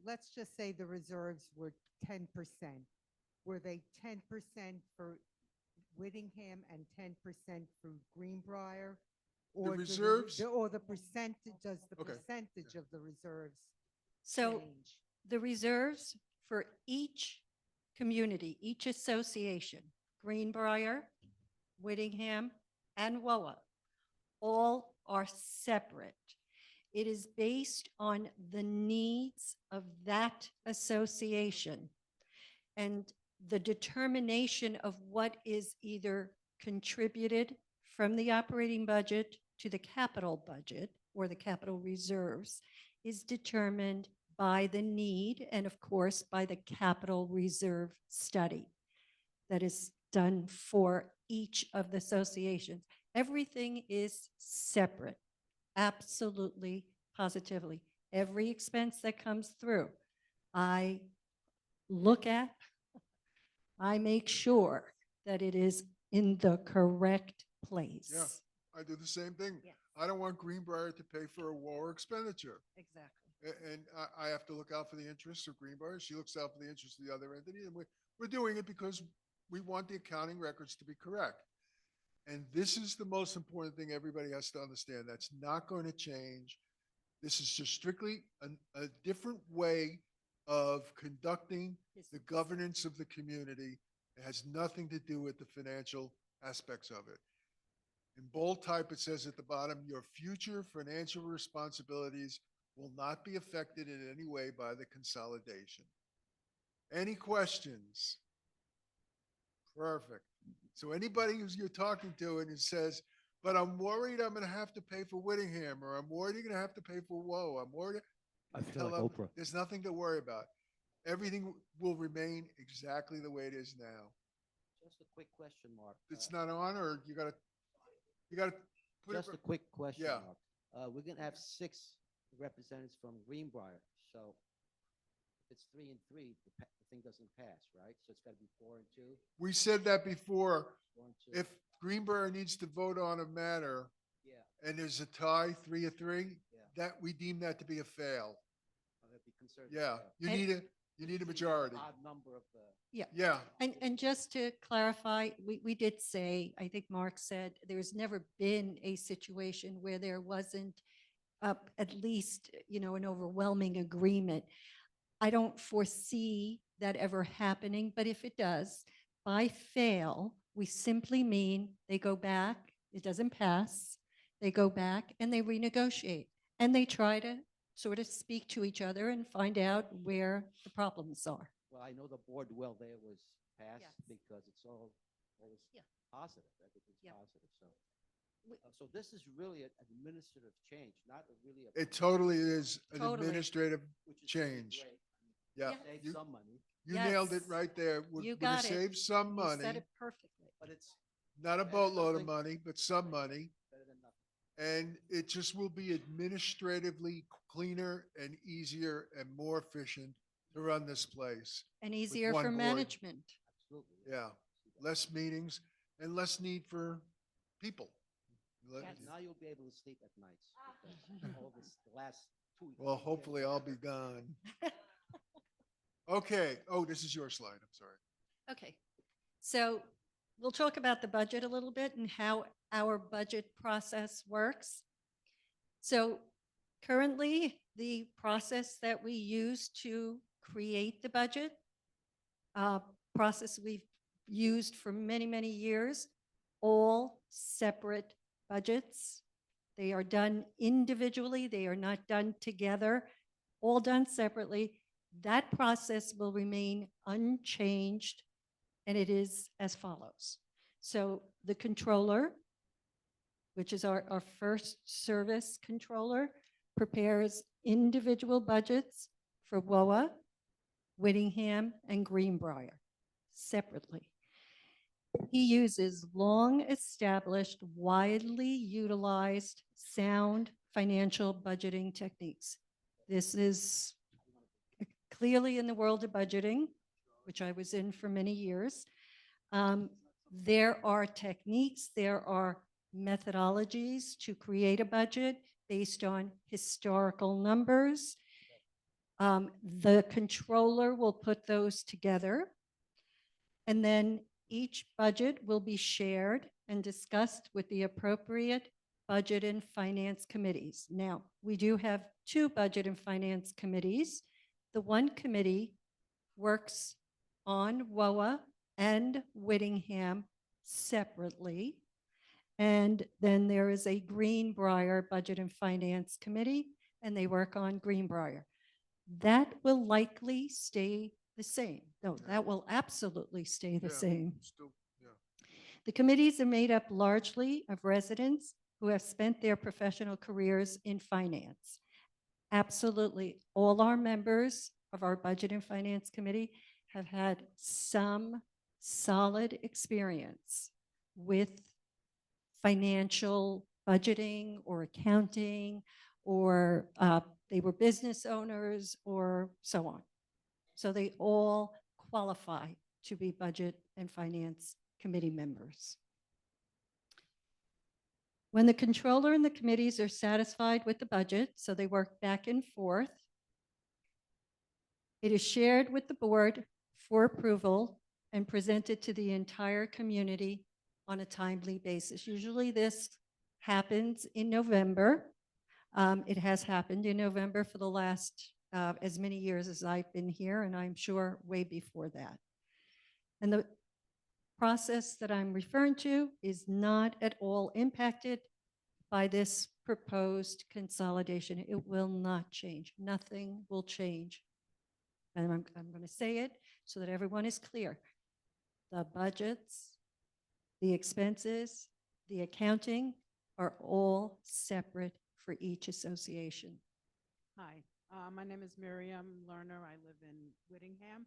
Speaker 5: let's just say the reserves were 10%. Were they 10% for Whittingham and 10% for Greenbrier? Or do
Speaker 1: reserves?
Speaker 5: or the percentage, does the
Speaker 1: Okay,
Speaker 5: percentage of the reserves
Speaker 3: So
Speaker 5: change?
Speaker 3: the reserves for each community, each association, Greenbrier, Whittingham, and WOA, all are separate. It is based on the needs of that association and the determination of what is either contributed from the operating budget to the capital budget or the capital reserves is determined by the need and, of course, by the capital reserve study that is done for each of the associations. Everything is separate, absolutely, positively. Every expense that comes through, I look at, I make sure that it is in the correct place.
Speaker 1: Yeah. I do the same thing.
Speaker 3: Yes.
Speaker 1: I don't want Greenbrier to pay for a war expenditure.
Speaker 3: Exactly.
Speaker 1: And I have to look out for the interests of Greenbrier. She looks out for the interests of the other entity. And we're doing it because we want the accounting records to be correct. And this is the most important thing everybody has to understand. That's not going to change. This is just strictly a different way of conducting the governance of the community. It has nothing to do with the financial aspects of it. In bold type, it says at the bottom, your future financial responsibilities will not be affected in any way by the consolidation. Any questions? Perfect. So anybody who's you're talking to and it says, but I'm worried I'm going to have to pay for Whittingham, or I'm worried you're going to have to pay for Woe. I'm worried.
Speaker 2: I feel
Speaker 1: Tell
Speaker 2: like
Speaker 1: them,
Speaker 2: Oprah.
Speaker 1: there's nothing to worry about. Everything will remain exactly the way it is now.
Speaker 6: Just a quick question, Mark.
Speaker 1: It's not on, or you gotta put it.
Speaker 6: Just a quick question,
Speaker 1: Yeah.
Speaker 6: Mark. We're gonna have 6 representatives from Greenbrier, so if it's 3 and 3, the thing doesn't pass, right? So it's gotta be 4 and 2,
Speaker 1: We said that before.
Speaker 6: 4 and 2.
Speaker 1: If Greenbrier needs to vote on a matter
Speaker 6: Yeah,
Speaker 1: and there's a tie, 3-3,
Speaker 6: yeah,
Speaker 1: that we deem that to be a fail.
Speaker 6: I'd be concerned.
Speaker 1: Yeah, you
Speaker 3: And-
Speaker 1: need a majority.
Speaker 6: Odd number of,
Speaker 1: Yeah,
Speaker 3: And just to clarify, we did say, I think Mark said, there's never been a situation where there wasn't at least, an overwhelming agreement. I don't foresee that ever happening, but if it does, by fail, we simply mean they go back, it doesn't pass, they go back and they renegotiate. And they try to sort of speak to each other and find out where the problems are.
Speaker 6: well, I know the board well there was passed
Speaker 3: Yes.
Speaker 6: because it's always
Speaker 3: Yeah.
Speaker 6: positive, everything's
Speaker 3: Yeah.
Speaker 6: positive, so.
Speaker 3: We-
Speaker 6: So this is really an administrative change, not really a.
Speaker 1: it totally is an
Speaker 3: Totally.
Speaker 1: administrative
Speaker 6: which is really
Speaker 1: change.
Speaker 6: great.
Speaker 1: Yeah,
Speaker 3: Yeah.
Speaker 6: Save
Speaker 1: you,
Speaker 6: some money,
Speaker 1: you nailed it
Speaker 3: Yes.
Speaker 1: right there. We're
Speaker 3: You
Speaker 1: gonna
Speaker 3: got it.
Speaker 1: save some
Speaker 3: You said
Speaker 1: money,
Speaker 3: it perfectly.
Speaker 6: but it's
Speaker 1: not a
Speaker 6: better than
Speaker 1: boatload of
Speaker 6: nothing.
Speaker 1: money, but some money.
Speaker 6: better than nothing.
Speaker 1: And it just will be administratively cleaner and easier and more efficient to run this place.
Speaker 3: And easier
Speaker 1: one
Speaker 3: for
Speaker 1: board.
Speaker 3: management.
Speaker 6: Absolutely.
Speaker 1: Yeah, less meetings and less need for people. Let-
Speaker 3: Yes.
Speaker 6: Now you'll be able to sleep at nights because all this, the last 2 weeks.
Speaker 1: Well, hopefully I'll be gone. Okay, oh, this is your slide, I'm sorry.
Speaker 3: Okay, so we'll talk about the budget a little bit and how our budget process works. So currently, the process that we use to create the budget, process we've used for many, many years, all separate budgets. They are done individually, they are not done together, all done separately. That process will remain unchanged, and it is as follows. So the controller, which is our first service controller, prepares individual budgets for WOA, Whittingham, and Greenbrier separately. He uses long-established, widely utilized, sound financial budgeting techniques. This is clearly in the world of budgeting, which I was in for many years. There are techniques, there are methodologies to create a budget based on historical numbers. The controller will put those together. And then each budget will be shared and discussed with the appropriate budget and finance committees. Now, we do have two budget and finance committees. The one committee works on WOA and Whittingham separately. And then there is a Greenbrier Budget and Finance Committee, and they work on Greenbrier. That will likely stay the same. No, that will absolutely stay the
Speaker 1: Yeah,
Speaker 3: same.
Speaker 1: Still, yeah.
Speaker 3: The committees are made up largely of residents who have spent their professional careers in finance. Absolutely, all our members of our Budget and Finance Committee have had some solid experience with financial budgeting or accounting, or they were business owners or so on. So they all qualify to be Budget and Finance Committee members. When the controller and the committees are satisfied with the budget, so they work back and forth, it is shared with the board for approval and presented to the entire community on a timely basis. Usually this happens in November. It has happened in November for the last as many years as I've been here, and I'm sure way before that. And the process that I'm referring to is not at all impacted by this proposed consolidation. It will not change. Nothing will change. And I'm going to say it so that everyone is clear. The budgets, the expenses, the accounting are all separate for each association.
Speaker 7: Hi, my name is Miriam Lerner. I live in Whittingham.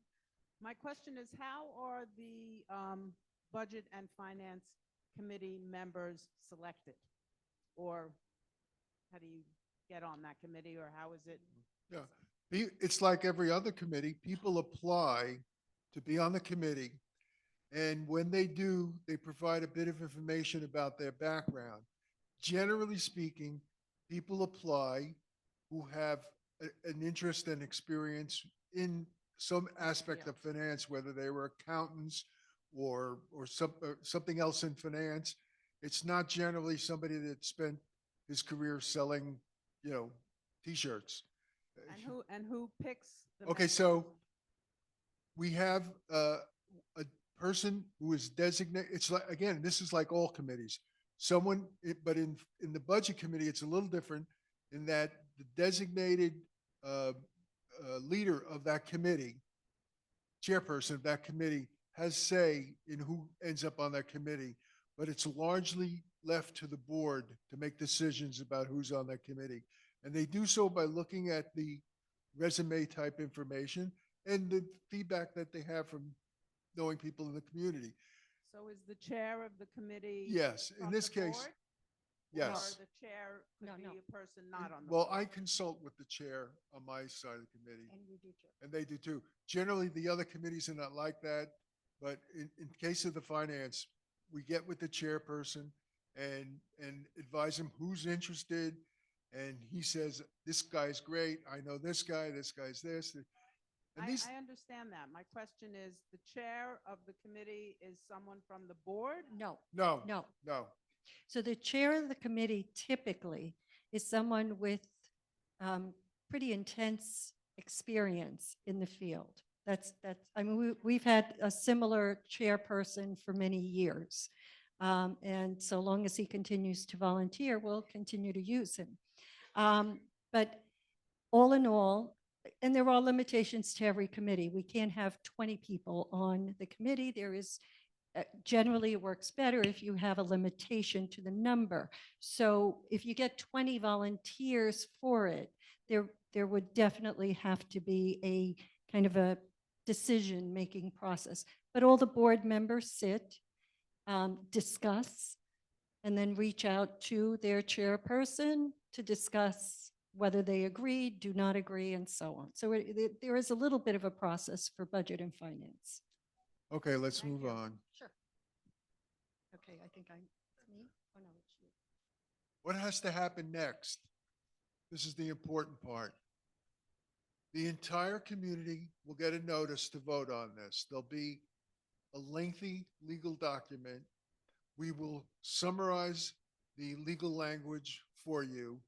Speaker 7: My question is, how are the Budget and Finance Committee members selected? Or how do you get on that committee, or how is it?
Speaker 1: Yeah, it's like every other committee. People apply to be on the committee. And when they do, they provide a bit of information about their background. Generally speaking, people apply who have an interest and experience in some aspect of finance, whether they were accountants or something else in finance. It's not generally somebody that spent his career selling, T-shirts.
Speaker 7: And who picks the
Speaker 1: Okay,
Speaker 7: members?
Speaker 1: so we have a person who is designated. It's like, again, this is like all committees. But in the budget committee, it's a little different in that the designated leader of that committee, chairperson of that committee, has say in who ends up on that committee, but it's largely left to the board to make decisions about who's on that committee. And they do so by looking at the resume type information and the feedback that they have from knowing people in the community.
Speaker 7: So is the chair of the committee?
Speaker 1: Yes, in
Speaker 7: from
Speaker 1: this
Speaker 7: the
Speaker 1: case,
Speaker 7: board?
Speaker 1: yes.
Speaker 7: Or the chair
Speaker 3: No,
Speaker 7: could
Speaker 3: no.
Speaker 7: be a person not on the
Speaker 1: Well,
Speaker 7: board?
Speaker 1: I consult with the chair on my side of the committee,
Speaker 3: And we do too.
Speaker 1: and they do too. Generally, the other committees are not like that, but in case of the finance, we get with the chairperson and advise him who's interested, and he says, this guy's great, I know this guy's this. And these,
Speaker 7: I understand that. My question is, the chair of the committee is someone from the board?
Speaker 3: No,
Speaker 1: no,
Speaker 3: no.
Speaker 1: no.
Speaker 3: So the chair of the committee typically is someone with pretty intense experience in the field. I mean, we've had a similar chairperson for many years. And so long as he continues to volunteer, we'll continue to use him. But all in all, and there are limitations to every committee. We can't have 20 people on the committee. There is generally it works better if you have a limitation to the number. So if you get 20 volunteers for it, there would definitely have to be a kind of a decision-making process. But all the board members sit, discuss, and then reach out to their chairperson to discuss whether they agree, do not agree, and so on. So there is a little bit of a process for budget and finance.
Speaker 1: Okay, let's
Speaker 3: Thank
Speaker 1: move
Speaker 3: you.
Speaker 1: on.
Speaker 3: Sure. Okay, I think it's me? Oh, no, it's you.
Speaker 1: What has to happen next? This is the important part. The entire community will get a notice to vote on this. There'll be a lengthy legal document. We will summarize the legal language for you,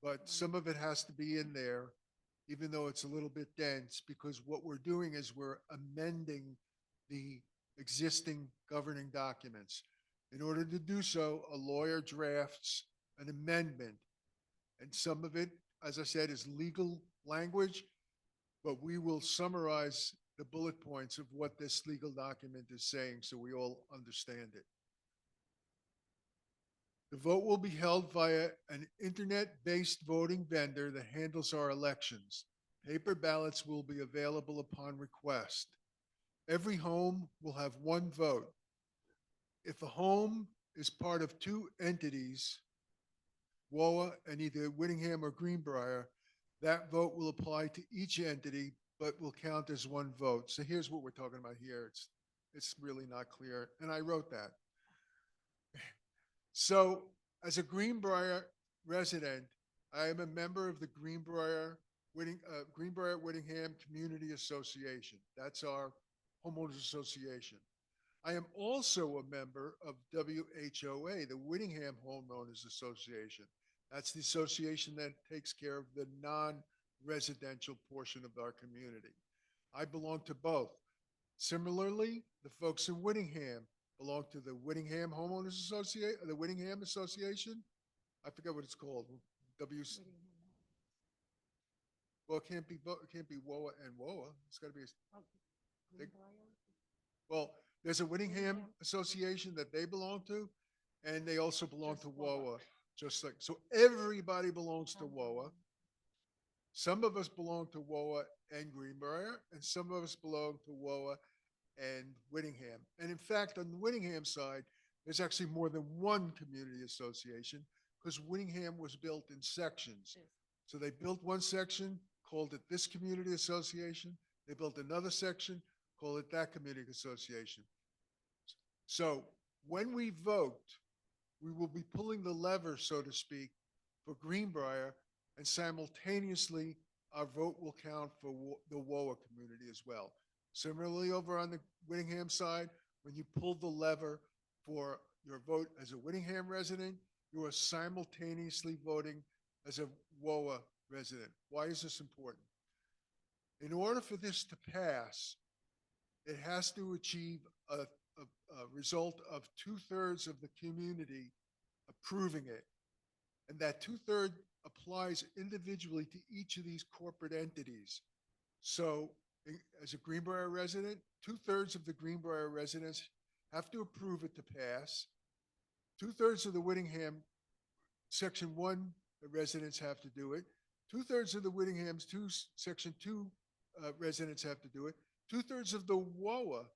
Speaker 1: but some of it has to be in there, even though it's a little bit dense, because what we're doing is we're amending the existing governing documents. In order to do so, a lawyer drafts an amendment, and some of it, as I said, is legal language, but we will summarize the bullet points of what this legal document is saying so we all understand it. The vote will be held via an internet-based voting vendor that handles our elections. Paper ballots will be available upon request. Every home will have one vote. If a home is part of two entities, WOA and either Whittingham or Greenbrier, that vote will apply to each entity, but will count as one vote. So here's what we're talking about here. It's really not clear, and I wrote that. So as a Greenbrier resident, I am a member of the Greenbrier Whittingham Community Association. That's our homeowners association. I am also a member of WHOA, the Whittingham Homeowners Association. That's the association that takes care of the non-residential portion of our community. I belong to both. Similarly, the folks in Whittingham belong to the Whittingham Homeowners Association, the Whittingham Association. I forget what it's called. Well, it can't be WOA and WOA. It's got to be. Well, there's a Whittingham Association that they belong to, and they also belong to WOA. Just like so, everybody belongs to WOA. Some of us belong to WOA and Greenbrier, and some of us belong to WOA and Whittingham. And in fact, on the Whittingham side, there's actually more than one community association because Whittingham was built in sections. So they built one section, called it this community association. They built another section, called it that community association. So when we vote, we will be pulling the lever, so to speak, for Greenbrier, and simultaneously, our vote will count for the WOA community as well. Similarly, over on the Whittingham side, when you pull the lever for your vote as a Whittingham resident, you are simultaneously voting as a WOA resident. Why is this important? In order for this to pass, it has to achieve a result of 2/3 of the community approving it. And that 2/3 applies individually to each of these corporate entities. So as a Greenbrier resident, 2/3 of the Greenbrier residents have to approve it to pass. 2/3 of the Whittingham Section 1 residents have to do it. 2/3 of the Whittingham's Section 2 residents have to do it. 2/3 of the WOA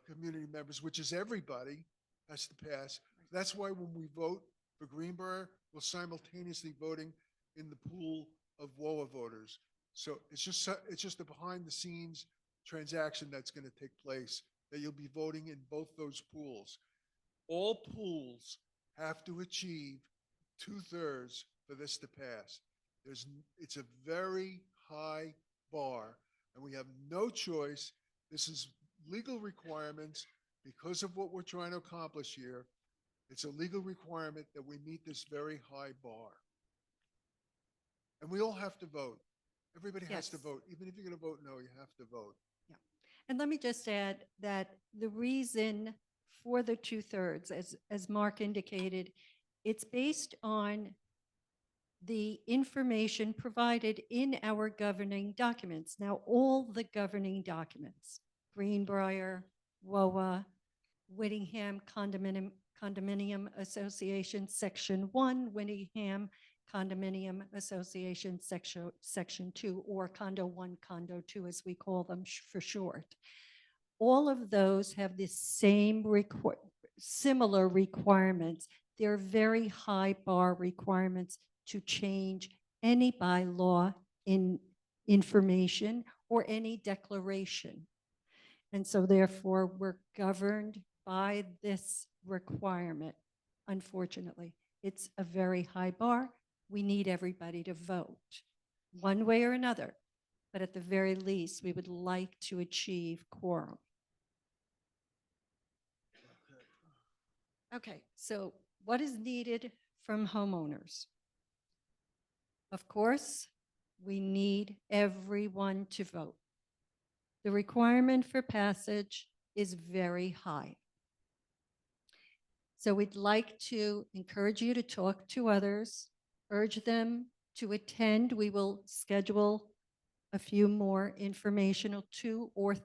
Speaker 1: community members, which is everybody, has to pass. That's why when we vote for Greenbrier, we're simultaneously voting in the pool of WOA voters. So it's just a behind the scenes transaction that's going to take place, that you'll be voting in both those pools. All pools have to achieve 2/3 for this to pass. It's a very high bar, and we have no choice. This is legal requirements because of what we're trying to accomplish here. It's a legal requirement that we meet this very high bar. And we all have to vote. Everybody has to
Speaker 3: Yes.
Speaker 1: vote. Even if you're going to vote no, you have to vote.
Speaker 3: And let me just add that the reason for the 2/3, as Mark indicated, it's based on the information provided in our governing documents. Now, all the governing documents, Greenbrier, WOA, Whittingham Condominium Association, Section 1, Whittingham Condominium Association, Section 2, or Condo 1, Condo 2, as we call them for short. All of those have the same similar requirements. They're very high bar requirements to change any bylaw in information or any declaration. And so therefore, we're governed by this requirement, unfortunately. It's a very high bar. We need everybody to vote, one way or another. But at the very least, we would like to achieve quorum. Okay, so what is needed from homeowners? Of course, we need everyone to vote. The requirement for passage is very high. So we'd like to encourage you to talk to others, urge them to attend. We will schedule a few more informational, 2 or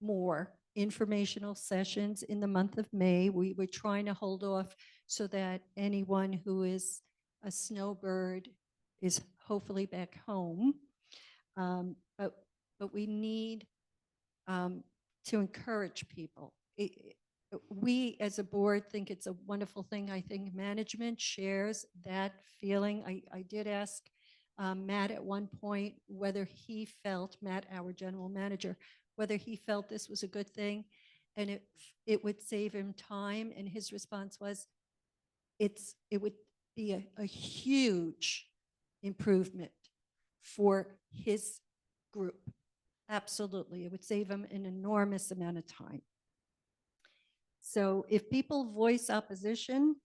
Speaker 3: more informational sessions in the month of May. We're trying to hold off so that anyone who is a snowbird is hopefully back home. But we need to encourage people. We as a board think it's a wonderful thing. I think management shares that feeling. I did ask Matt at one point whether he felt, Matt, our general manager, whether he felt this was a good thing and it would save him time. And his response was, it would be a huge improvement for his group. Absolutely. It would save him an enormous amount of time. So if people voice opposition,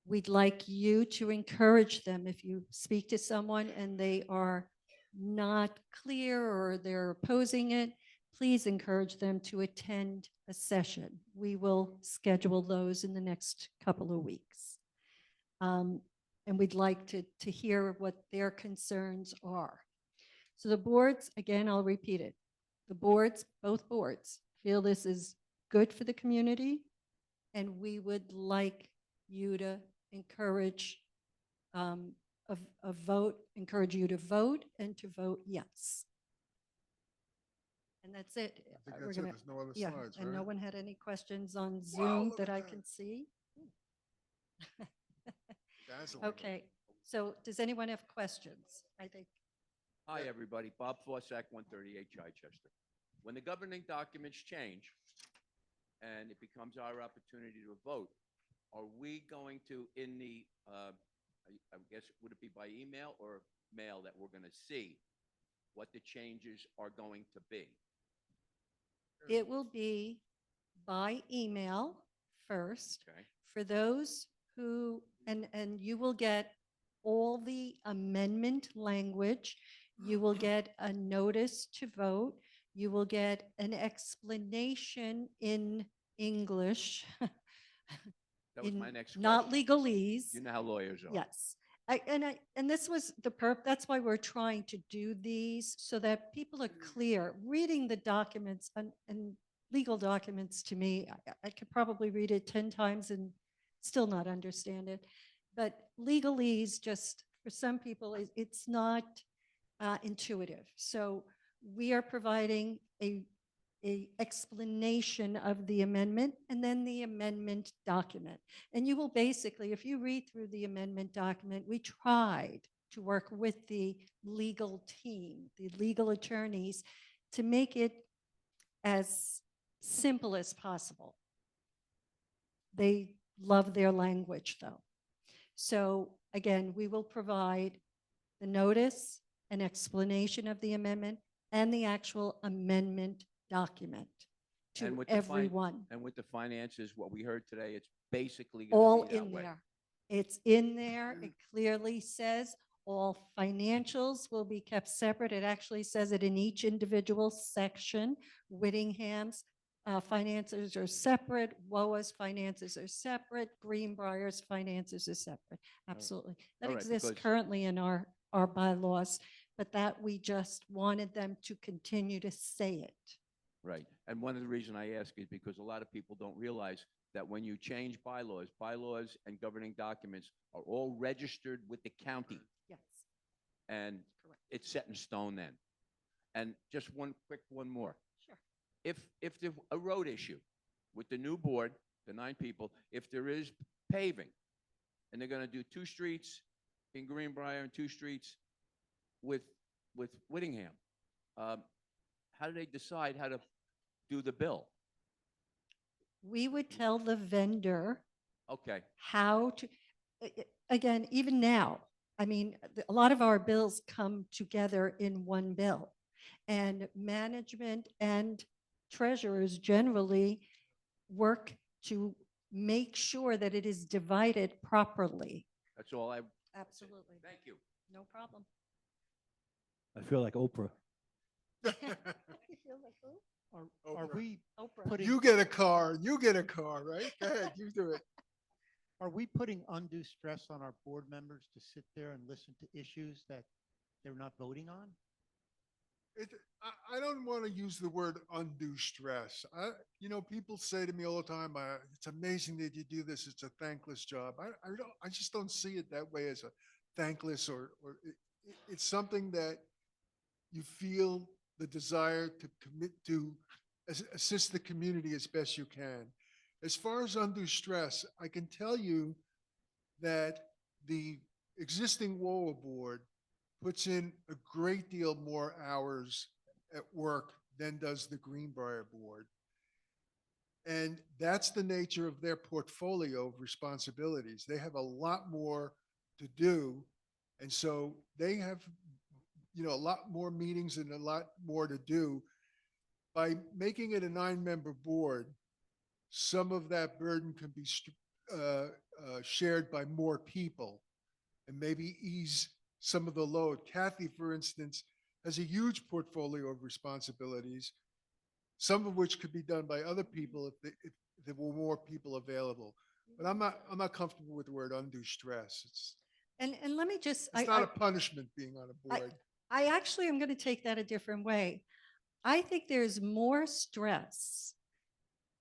Speaker 3: we'd like you to encourage them. If you speak to someone and they are not clear or they're opposing it, please encourage them to attend a session. We will schedule those in the next couple of weeks. And we'd like to hear what their concerns are. So the boards, again, I'll repeat it. The boards, both boards, feel this is good for the community, and we would like you to encourage a vote, encourage you to vote and to vote yes. And that's it.
Speaker 1: I think
Speaker 3: We're
Speaker 1: that's it.
Speaker 3: gonna-
Speaker 1: There's no other
Speaker 3: Yeah,
Speaker 1: slides,
Speaker 3: and no
Speaker 1: right?
Speaker 3: one had any questions on
Speaker 1: Wow,
Speaker 3: Zoom
Speaker 1: look
Speaker 3: that
Speaker 1: at
Speaker 3: I
Speaker 1: that.
Speaker 3: can see.
Speaker 1: Dazzling.
Speaker 3: Okay, so does anyone have questions? I think,
Speaker 8: Hi, everybody. Bob Fossack, 138 Chichester. When the governing documents change and it becomes our opportunity to vote, are we going to, in the, I guess, would it be by email or mail that we're going to see what the changes are going to be?
Speaker 3: it will be by email first.
Speaker 8: Okay?
Speaker 3: For those who, and you will get all the amendment language. You will get a notice to vote. You will get an explanation in English.
Speaker 8: That was
Speaker 3: in
Speaker 8: my next
Speaker 3: Not
Speaker 8: question.
Speaker 3: legalese.
Speaker 8: You know how lawyers are.
Speaker 3: Yes. And this was that's why we're trying to do these so that people are clear. Reading the documents and legal documents to me, I could probably read it 10 times and still not understand it. But legalese, just for some people, it's not intuitive. So we are providing a explanation of the amendment and then the amendment document. And you will basically, if you read through the amendment document, we tried to work with the legal team, the legal attorneys, to make it as simple as possible. They love their language though. So again, we will provide the notice, an explanation of the amendment, and the actual amendment document to
Speaker 8: And with
Speaker 3: everyone.
Speaker 8: And with the finances, what we heard today, it's basically
Speaker 3: All
Speaker 8: going to be that
Speaker 3: in
Speaker 8: way.
Speaker 3: there. It's in there. It clearly says all financials will be kept separate. It actually says it in each individual section. Whittingham's finances are separate. WOA's finances are separate. Greenbrier's finances are separate. Absolutely. That
Speaker 8: All right,
Speaker 3: exists
Speaker 8: because-
Speaker 3: currently in our bylaws, but that we just wanted them to continue to say it.
Speaker 8: Right. And one of the reasons I ask is because a lot of people don't realize that when you change bylaws and governing documents are all registered with the county,
Speaker 3: Yes.
Speaker 8: and
Speaker 3: Correct.
Speaker 8: it's set in stone then. And just one more.
Speaker 3: Sure.
Speaker 8: If there's a road issue with the new board, the 9 people, if there is paving, and they're going to do 2 streets in Greenbrier and 2 streets with Whittingham. How do they decide how to do the bill?
Speaker 3: We would tell the vendor
Speaker 8: Okay,
Speaker 3: how to, again, even now, I mean, a lot of our bills come together in one bill. And management and treasurers generally work to make sure that it is divided properly.
Speaker 8: that's all I,
Speaker 3: Absolutely.
Speaker 8: thank you.
Speaker 3: No problem.
Speaker 2: I feel like Oprah.
Speaker 9: Are
Speaker 1: Oprah.
Speaker 9: we
Speaker 3: Oprah.
Speaker 9: putting,
Speaker 1: You get a car, you get a car, right? Go ahead, you do it.
Speaker 9: are we putting undue stress on our board members to sit there and listen to issues that they're not voting on?
Speaker 1: I don't want to use the word undue stress. People say to me all the time, it's amazing that you do this. It's a thankless job. I just don't see it that way as a thankless or it's something that you feel the desire to commit to assist the community as best you can. As far as undue stress, I can tell you that the existing WOA board puts in a great deal more hours at work than does the Greenbrier board. And that's the nature of their portfolio of responsibilities. They have a lot more to do. And so they have, a lot more meetings and a lot more to do. By making it a 9-member board, some of that burden can be shared by more people and maybe ease some of the load. Kathy, for instance, has a huge portfolio of responsibilities, some of which could be done by other people if there were more people available. But I'm not comfortable with the word undue stress.
Speaker 3: And let me just,
Speaker 1: It's not a punishment being on a board.
Speaker 3: I actually am going to take that a different way. I think there's more stress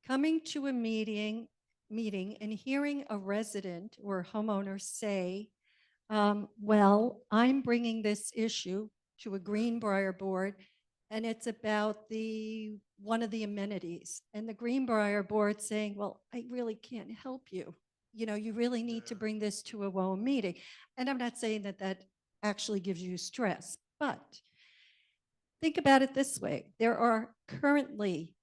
Speaker 3: coming to a meeting and hearing a resident or homeowner say, well, I'm bringing this issue to a Greenbrier board and it's about one of the amenities. And the Greenbrier board saying, well, I really can't help you. You really need to
Speaker 1: Yeah.
Speaker 3: bring this to a WOA meeting. And I'm not saying that that actually gives you stress, but think about it this way. There are currently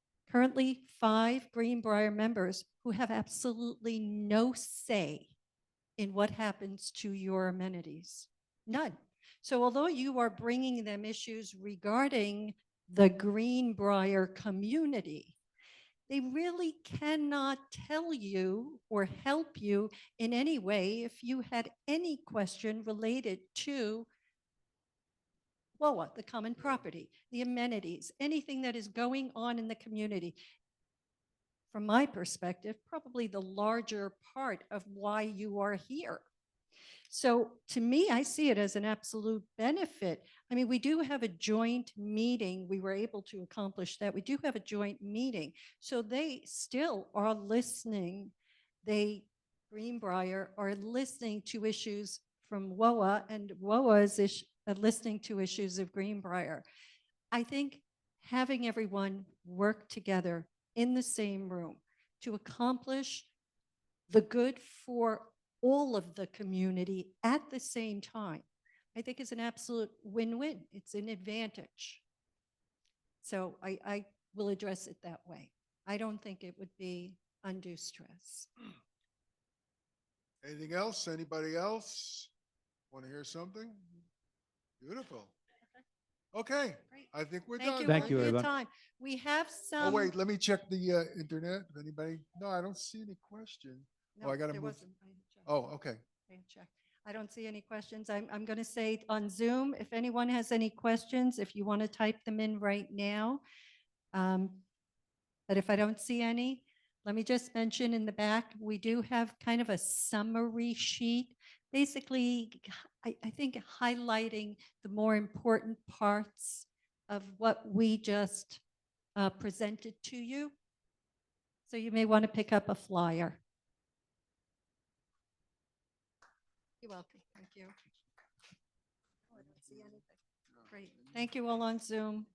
Speaker 3: 5 Greenbrier members who have absolutely no say in what happens to your amenities. None. So although you are bringing them issues regarding the Greenbrier community, they really cannot tell you or help you in any way if you had any question related to WOA, the common property, the amenities, anything that is going on in the community. From my perspective, probably the larger part of why you are here. So to me, I see it as an absolute benefit. I mean, we do have a joint meeting. We were able to accomplish that. We do have a joint meeting. So they still are listening. Greenbrier are listening to issues from WOA, and WOA is listening to issues of Greenbrier. I think having everyone work together in the same room to accomplish the good for all of the community at the same time, I think is an absolute win-win. It's an advantage. So I will address it that way. I don't think it would be undue stress.
Speaker 1: Anything else? Anybody else? Want to hear something? Beautiful. Okay,
Speaker 3: Great.
Speaker 1: I think we're
Speaker 3: Thank
Speaker 1: done.
Speaker 3: you
Speaker 2: Thank
Speaker 3: all
Speaker 2: you,
Speaker 3: for your
Speaker 2: everyone.
Speaker 3: time. We have
Speaker 1: Oh,
Speaker 3: some.
Speaker 1: wait, let me check the internet. If anybody, no, I don't see any question.
Speaker 3: No,
Speaker 1: I gotta
Speaker 3: there
Speaker 1: move.
Speaker 3: wasn't. I had checked.
Speaker 1: Oh, okay.
Speaker 3: I had checked. I don't see any questions. I'm going to say on Zoom, if anyone has any questions, if you want to type them in right now. But if I don't see any, let me just mention in the back, we do have kind of a summary sheet, basically, I think highlighting the more important parts of what we just presented to you. So you may want to pick up a flyer. You're welcome. Thank you. Oh, I don't see anything. Great. Thank you all on Zoom.